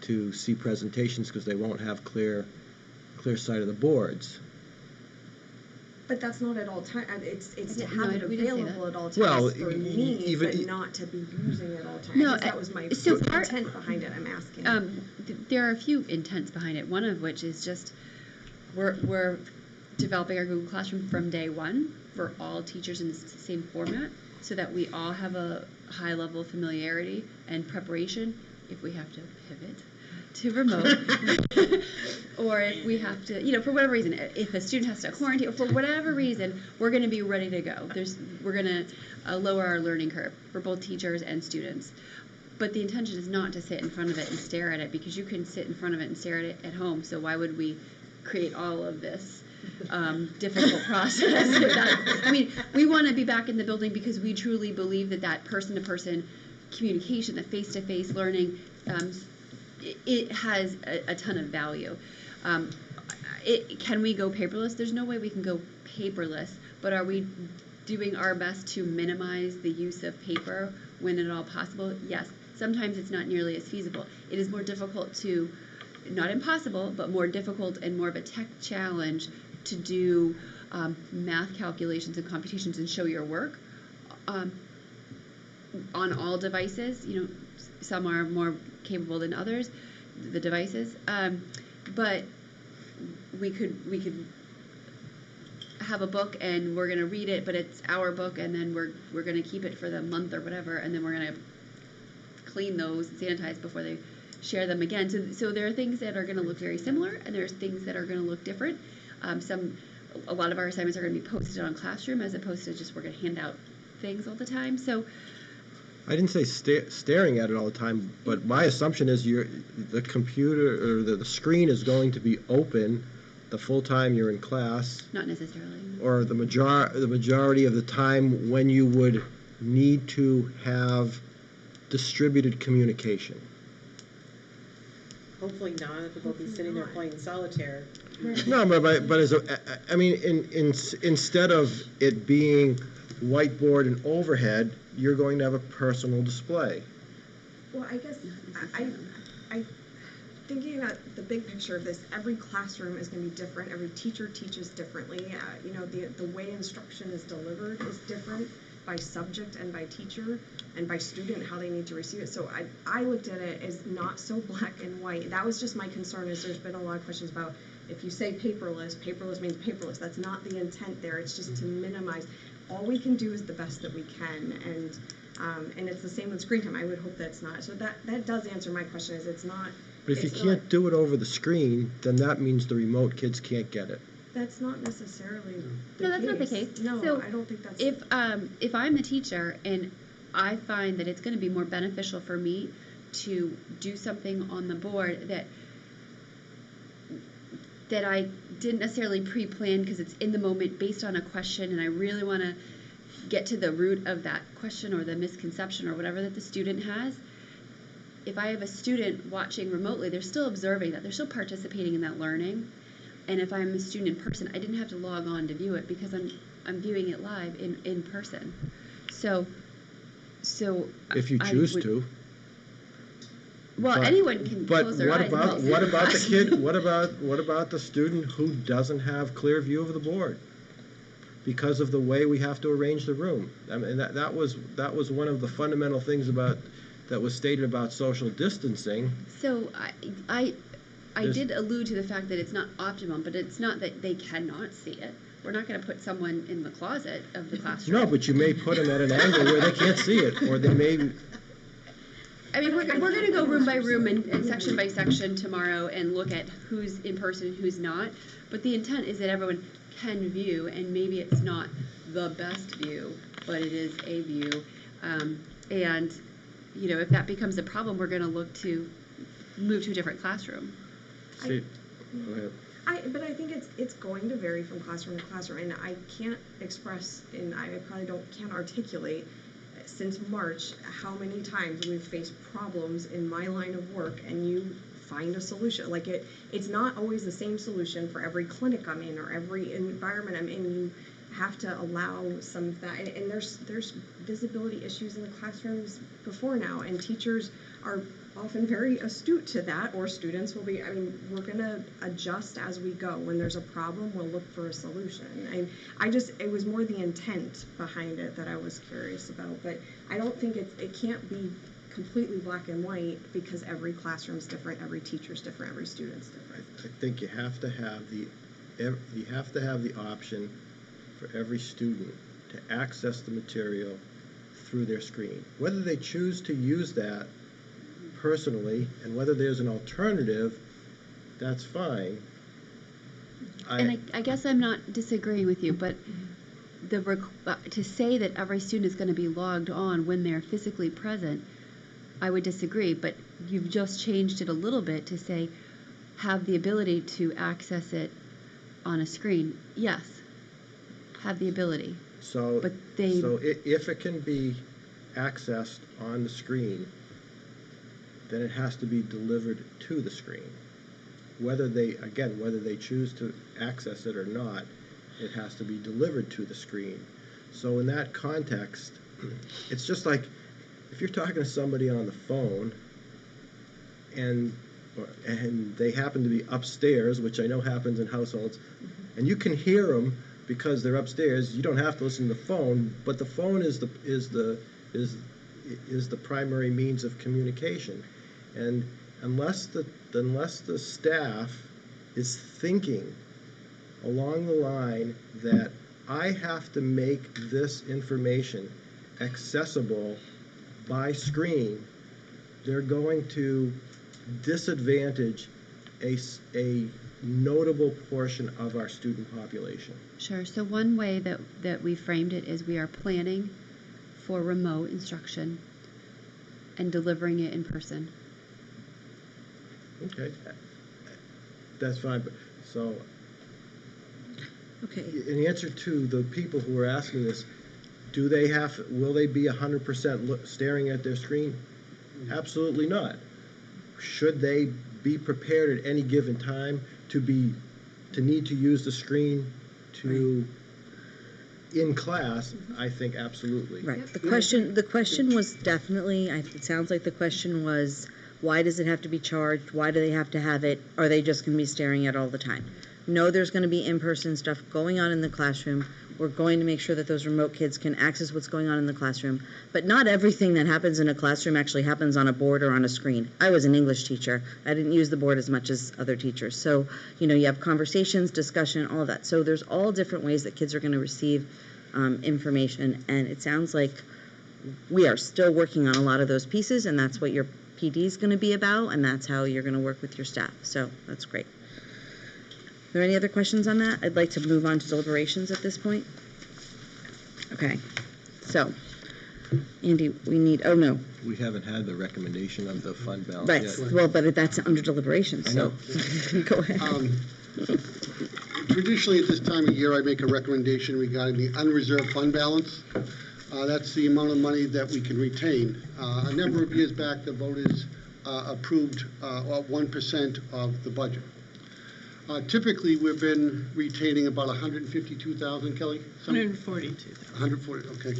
to see presentations because they won't have clear sight of the boards. But that's not at all time, it's to No, have it we didn't say that. available at all times Well, for even me, but e- not to be using it all time. No, I guess that was my so part- intent behind it, I'm asking. There are a few intents behind it, one of which is just, we're developing our Google Classroom from day one for all teachers in the same format, so that we all have a high level familiarity and preparation if we have to pivot to remote. Or if we have to, for whatever reason, if a student has to quarantine, or for whatever reason, we're going to be ready to go. We're going to lower our learning curve for both teachers and students. But the intention is not to sit in front of it and stare at it, because you can sit in front of it and stare at it at home. So why would we create all of this difficult process? We want to be back in the building because we truly believe that person-to-person communication, the face-to-face learning, it has a ton of value. Can we go paperless? There's no way we can go paperless, but are we doing our best to minimize the use of paper when at all possible? Yes. Sometimes it's not nearly as feasible. It is more difficult to, not impossible, but more difficult and more of a tech challenge to do math calculations and computations and show your work on all devices. Some are more capable than others, the devices. But we could have a book and we're going to read it, but it's our book, and then we're going to keep it for the month or whatever, and then we're going to clean those and sanitize before they share them again. So there are things that are going to look very similar, and there's things that are going to look different. A lot of our assignments are going to be posted on Classroom as opposed to just we're going to hand out things all the time. So I didn't say staring at it all the time, but my assumption is the computer or the screen is going to be open the full time you're in class. Not necessarily. Or the majority of the time when you would need to have distributed communication. Hopefully not, but they'll be sitting there playing solitaire. No, but instead of it being whiteboard and overhead, you're going to have a personal display. Well, I guess I thinking about the big picture of this, every classroom is going to be different. Every teacher teaches differently. The way instruction is delivered is different by subject and by teacher and by student, how they need to receive it. So I looked at it as not so black and white. That was just my concern, is there's been a lot of questions about if you say paperless means paperless. That's not the intent there. It's just to minimize. All we can do is the best that we can, and it's the same with screen time. I would hope that's not. So that does answer my question, is it's not. But if you can't do it over the screen, then that means the remote kids can't get it. That's not necessarily the case. No, that's not the case. No, so I don't think that's. If I'm the teacher and I find that it's going to be more beneficial for me to do something on the board that I didn't necessarily pre-plan because it's in the moment based on a question, and I really want to get to the root of that question or the misconception or whatever that the student has. If I have a student watching remotely, they're still observing that, they're still participating in that learning. And if I'm a student in person, I didn't have to log on to view it because I'm viewing it live in person. So if you choose to. Well, anyone can close their eyes. But what about the kid? What about the student who doesn't have clear view of the board because of the way we have to arrange the room? I mean, that was one of the fundamental things that was stated about social distancing. So I did allude to the fact that it's not optimum, but it's not that they cannot see it. We're not going to put someone in the closet of the classroom. No, but you may put them at an angle where they can't see it, or they may. I mean, we're going to go room by room and section by section tomorrow and look at who's in person and who's not. But the intent is that everyone can view, and maybe it's not the best view, but it is a view. And if that becomes a problem, we're going to look to move to a different classroom. Go ahead. But I think it's going to vary from classroom to classroom, and I can't express, and I probably can't articulate since March how many times we've faced problems in my line of work, and you find a solution. Like it's not always the same solution for every clinic I'm in or every environment I'm in. You have to allow some of that, and there's visibility issues in the classrooms before now, and teachers are often very astute to that, or students will be. I mean, we're going to adjust as we go. When there's a problem, we'll look for a solution. It was more the intent behind it that I was curious about, but I don't think it can't be completely black and white because every classroom's different, every teacher's different, every student's different. I think you have to have the option for every student to access the material through their screen. Whether they choose to use that personally and whether there's an alternative, that's fine. And I guess I'm not disagreeing with you, but to say that every student is going to be logged on when they're physically present, I would disagree, but you've just changed it a little bit to say have the ability to access it on a screen. Yes, have the ability. So, but if it can be accessed on the screen, then it has to be delivered to the screen. Whether they choose to access it or not, it has to be delivered to the screen. So in that context, it's just like if you're talking to somebody on the phone and they happen to be upstairs, which I know happens in households, and you can hear them because they're upstairs. You don't have to listen to the phone, but the phone is the primary means of communication, and unless the staff is thinking along the line that I have to make this information accessible by screen, they're going to disadvantage a notable portion of our student population. Sure. So one way that we framed it is we are planning for remote instruction and delivering it in person. Okay. That's fine, but so Okay. in answer to the people who are asking this, will they be 100% staring at their screen? Absolutely not. Should they be prepared at any given time to need to use the screen in class? I think absolutely. Right. The question was definitely, it sounds like the question was, why does it have to be charged? Why do they have to have it? Are they just going to be staring at it all the time? No, there's going to be in-person stuff going on in the classroom. We're going to make sure that those remote kids can access what's going on in the classroom. But not everything that happens in a classroom actually happens on a board or on a screen. I was an English teacher. I didn't use the board as much as other teachers. So, you have conversations, discussion, all of that. So there's all different ways that kids are going to receive information. And it sounds like we are still working on a lot of those pieces, and that's what your PD is going to be about, and that's how you're going to work with your staff. So that's great. Are there any other questions on that? I'd like to move on to deliberations at this point. Okay. So, Andy, We haven't had the recommendation of the fund balance right. yet. Well, but that's under deliberations, so go ahead. Traditionally, at this time of year, I make a recommendation regarding the unreserved fund balance. That's the amount of money that we can retain. A number of years back, the voters approved 1% of the budget. Typically, we've been retaining about 152,000, Kelly? 142,000. 140, okay.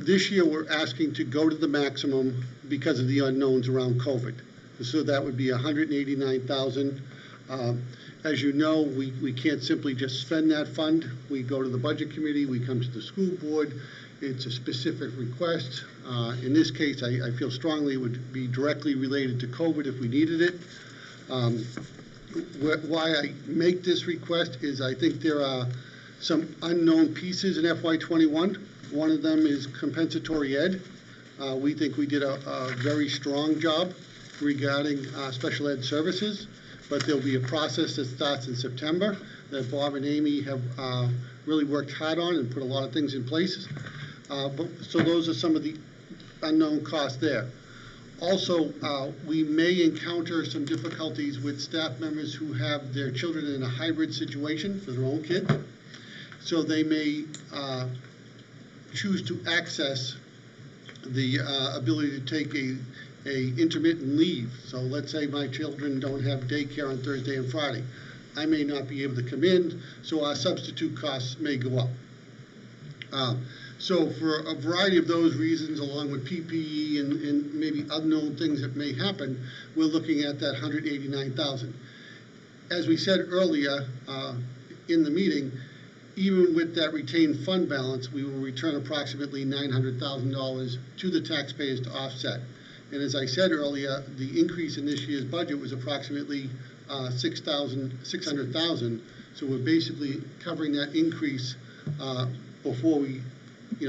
This year, we're asking to go to the maximum because of the unknowns around COVID. So that would be 189,000. As you know, we can't simply just spend that fund. We go to the budget committee, we come to the school board. It's a specific request. In this case, I feel strongly it would be directly related to COVID if we needed it. Why I make this request is I think there are some unknown pieces in FY21. One of them is compensatory ed. We think we did a very strong job regarding special ed services, but there'll be a process that starts in September that Bob and Amy have really worked hard on and put a lot of things in place. So those are some of the unknown costs there. Also, we may encounter some difficulties with staff members who have their children in a hybrid situation for their own kids. So they may choose to access the ability to take a intermittent leave. So let's say my children don't have daycare on Thursday and Friday. I may not be able to come in, so our substitute costs may go up. So for a variety of those reasons, along with PPE and maybe unknown things that may happen, we're looking at that 189,000. As we said earlier in the meeting, even with that retained fund balance, we will return approximately $900,000 to the taxpayers to offset. And as I said earlier, the increase in this year's budget was approximately $600,000. So we're basically covering that increase before we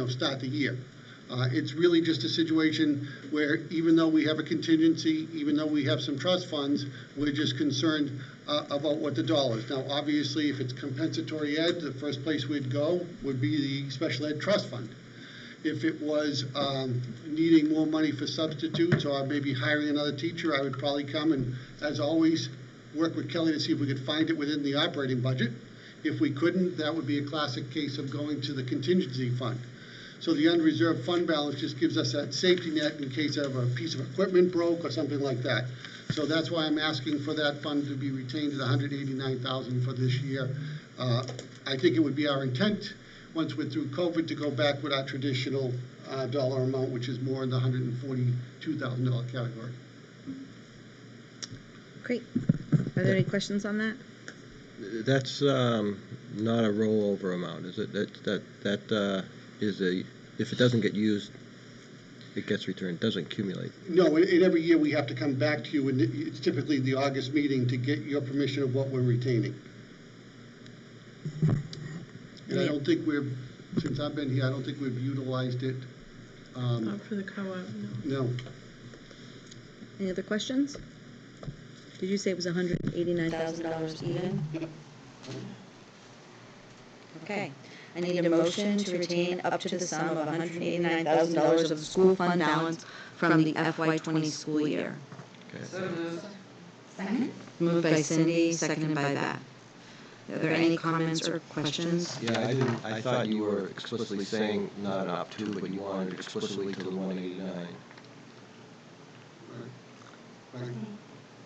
start the year. It's really just a situation where even though we have a contingency, even though we have some trust funds, we're just concerned about what the dollars. Now, obviously, if it's compensatory ed, the first place we'd go would be the special ed trust fund. If it was needing more money for substitutes or maybe hiring another teacher, I would probably come and, as always, work with Kelly to see if we could find it within the operating budget. If we couldn't, that would be a classic case of going to the contingency fund. So the unreserved fund balance just gives us that safety net in case of a piece of equipment broke or something like that. So that's why I'm asking for that fund to be retained at $189,000 for this year. I think it would be our intent, once we're through COVID, to go back with our traditional dollar amount, which is more in the $142,000 category. Great. Are there any questions on that? That's not a rollover amount, is it? That is a, if it doesn't get used, it gets returned, doesn't accumulate. No, and every year we have to come back to you, and it's typically the August meeting to get your permission of what we're retaining. And I don't think since I've been here, I don't think we've utilized it. Not for the co-op, no. No. Any other questions? Did you say it was $189,000 even? Okay. I need a motion to retain up to the sum of $189,000 of the school fund balance from the FY20 school year. Okay. So moved. Second? Moved by Cindy, seconded by Beth. Are there any comments or questions? Yeah, I thought you were explicitly saying not up to, but you wanted explicitly to the 189. Right.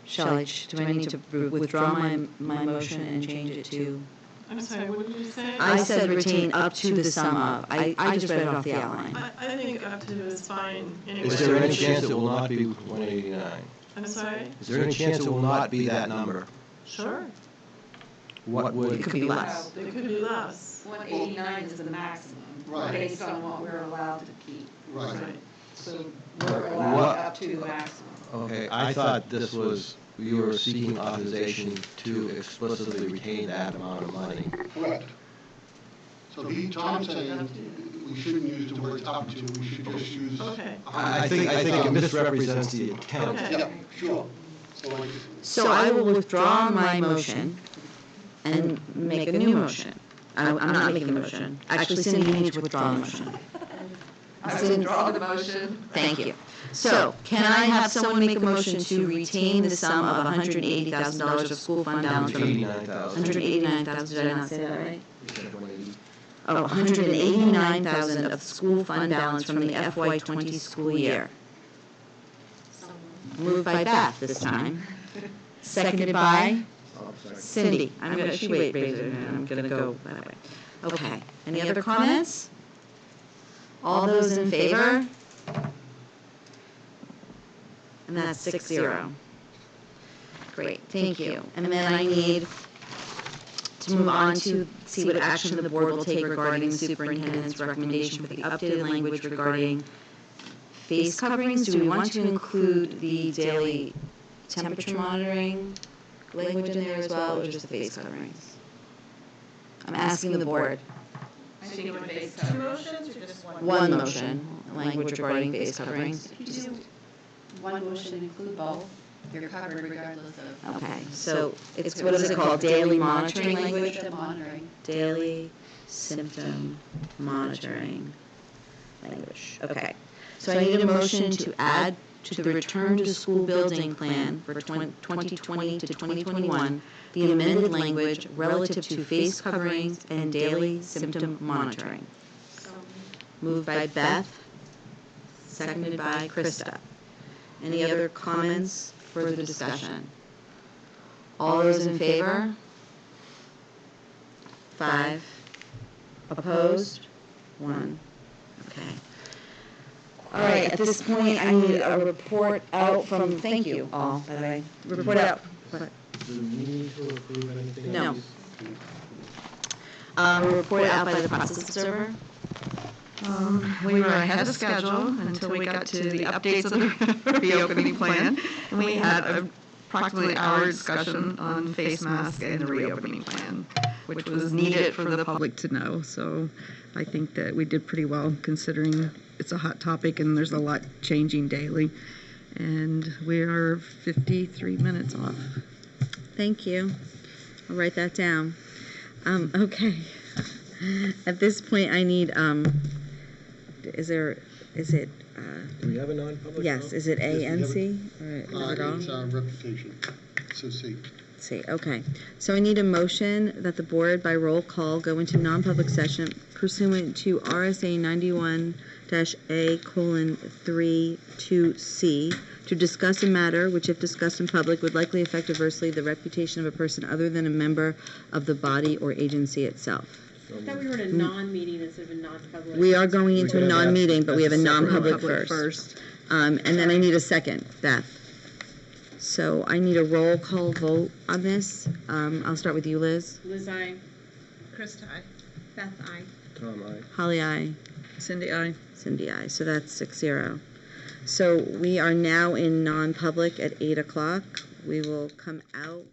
Shall do I need to withdraw my motion and change it to? I'm sorry, what did you say? I said retain up to the sum of. I just read it off the outline. I think up to is fine anyway. Is there any chance it will not be 189? I'm sorry? Is there any chance it will not be that number? Sure. What would? It could be less. It could be less. 189 is the maximum, Right. based on what we're allowed to keep. Right. So we're allowed up to the maximum. Okay, I thought this was, you were seeking authorization to explicitly retain that amount of money. Correct. So Tom's saying we shouldn't use the word up to, we should just use. Okay. I think it misrepresents the intent. Okay. Yeah, sure. So I will withdraw my motion and make a new motion. I'm not making the motion. Actually, Cindy, you need to withdraw the motion. I withdraw the motion. Thank you. So, can I have someone make a motion to retain the sum of $180,000 of school fund balance from? $189,000, did I not say that right? Oh, $189,000 of school fund balance from the FY20 school year. Moved by Beth this time. Seconded by? Cindy. I'm gonna go that way. Okay. Any other comments? All those in favor? And that's 6-0. Great, thank you. And then I need to move on to see what action the board will take regarding the superintendent's recommendation for the updated language regarding face coverings. Do we want to include the daily temperature monitoring language in there as well, or just the face coverings? I'm asking the board. I think it would be 2 motions or just one? One motion, language regarding face coverings. If you do one motion, include both, you're covered regardless of. Okay, so it's, what is it called, daily monitoring language? Symptom monitoring. Daily symptom monitoring language, okay. So I need a motion to add to the return to school building plan for 2020 to 2021, the amended language relative to face coverings and daily symptom monitoring. Moved by Beth, seconded by Krista. Any other comments, further discussion? All those in favor? 5. Opposed? 1. Okay. All right, at this point, I need a report out from, thank you all, by the way. Report out. Do we need to approve anything No. else? Report out by the process observer. We were ahead of schedule until we got to the updates of the reopening plan. And we had approximately hour discussion on face mask and the reopening plan, which was needed for the public to know. So I think that we did pretty well considering it's a hot topic and there's a lot changing daily. And we are 53 minutes off. Thank you. I'll write that down. Okay. At this point, I need, is it, Do we have a non-public? yes, is it A and C? Or is it all? It's reputation, so C. C, okay. So I need a motion that the board by roll call go into non-public session pursuant to RSA 91-A:3-2C to discuss a matter which, if discussed in public, would likely affect adversely the reputation of a person other than a member of the body or agency itself. I thought we were in a non-meeting instead of a non-public. We are going into a We have that. non-meeting, but we have a That's a separate non-public first. And then I need a second, Beth. So I need a roll call vote on this. I'll start with you, Liz. Liz, I. Krista, aye. Beth, I. Tom, aye. Holly, aye. Cindy, aye. Cindy, aye. So that's 6-0. So we are now in non-public at 8 o'clock. We will come out.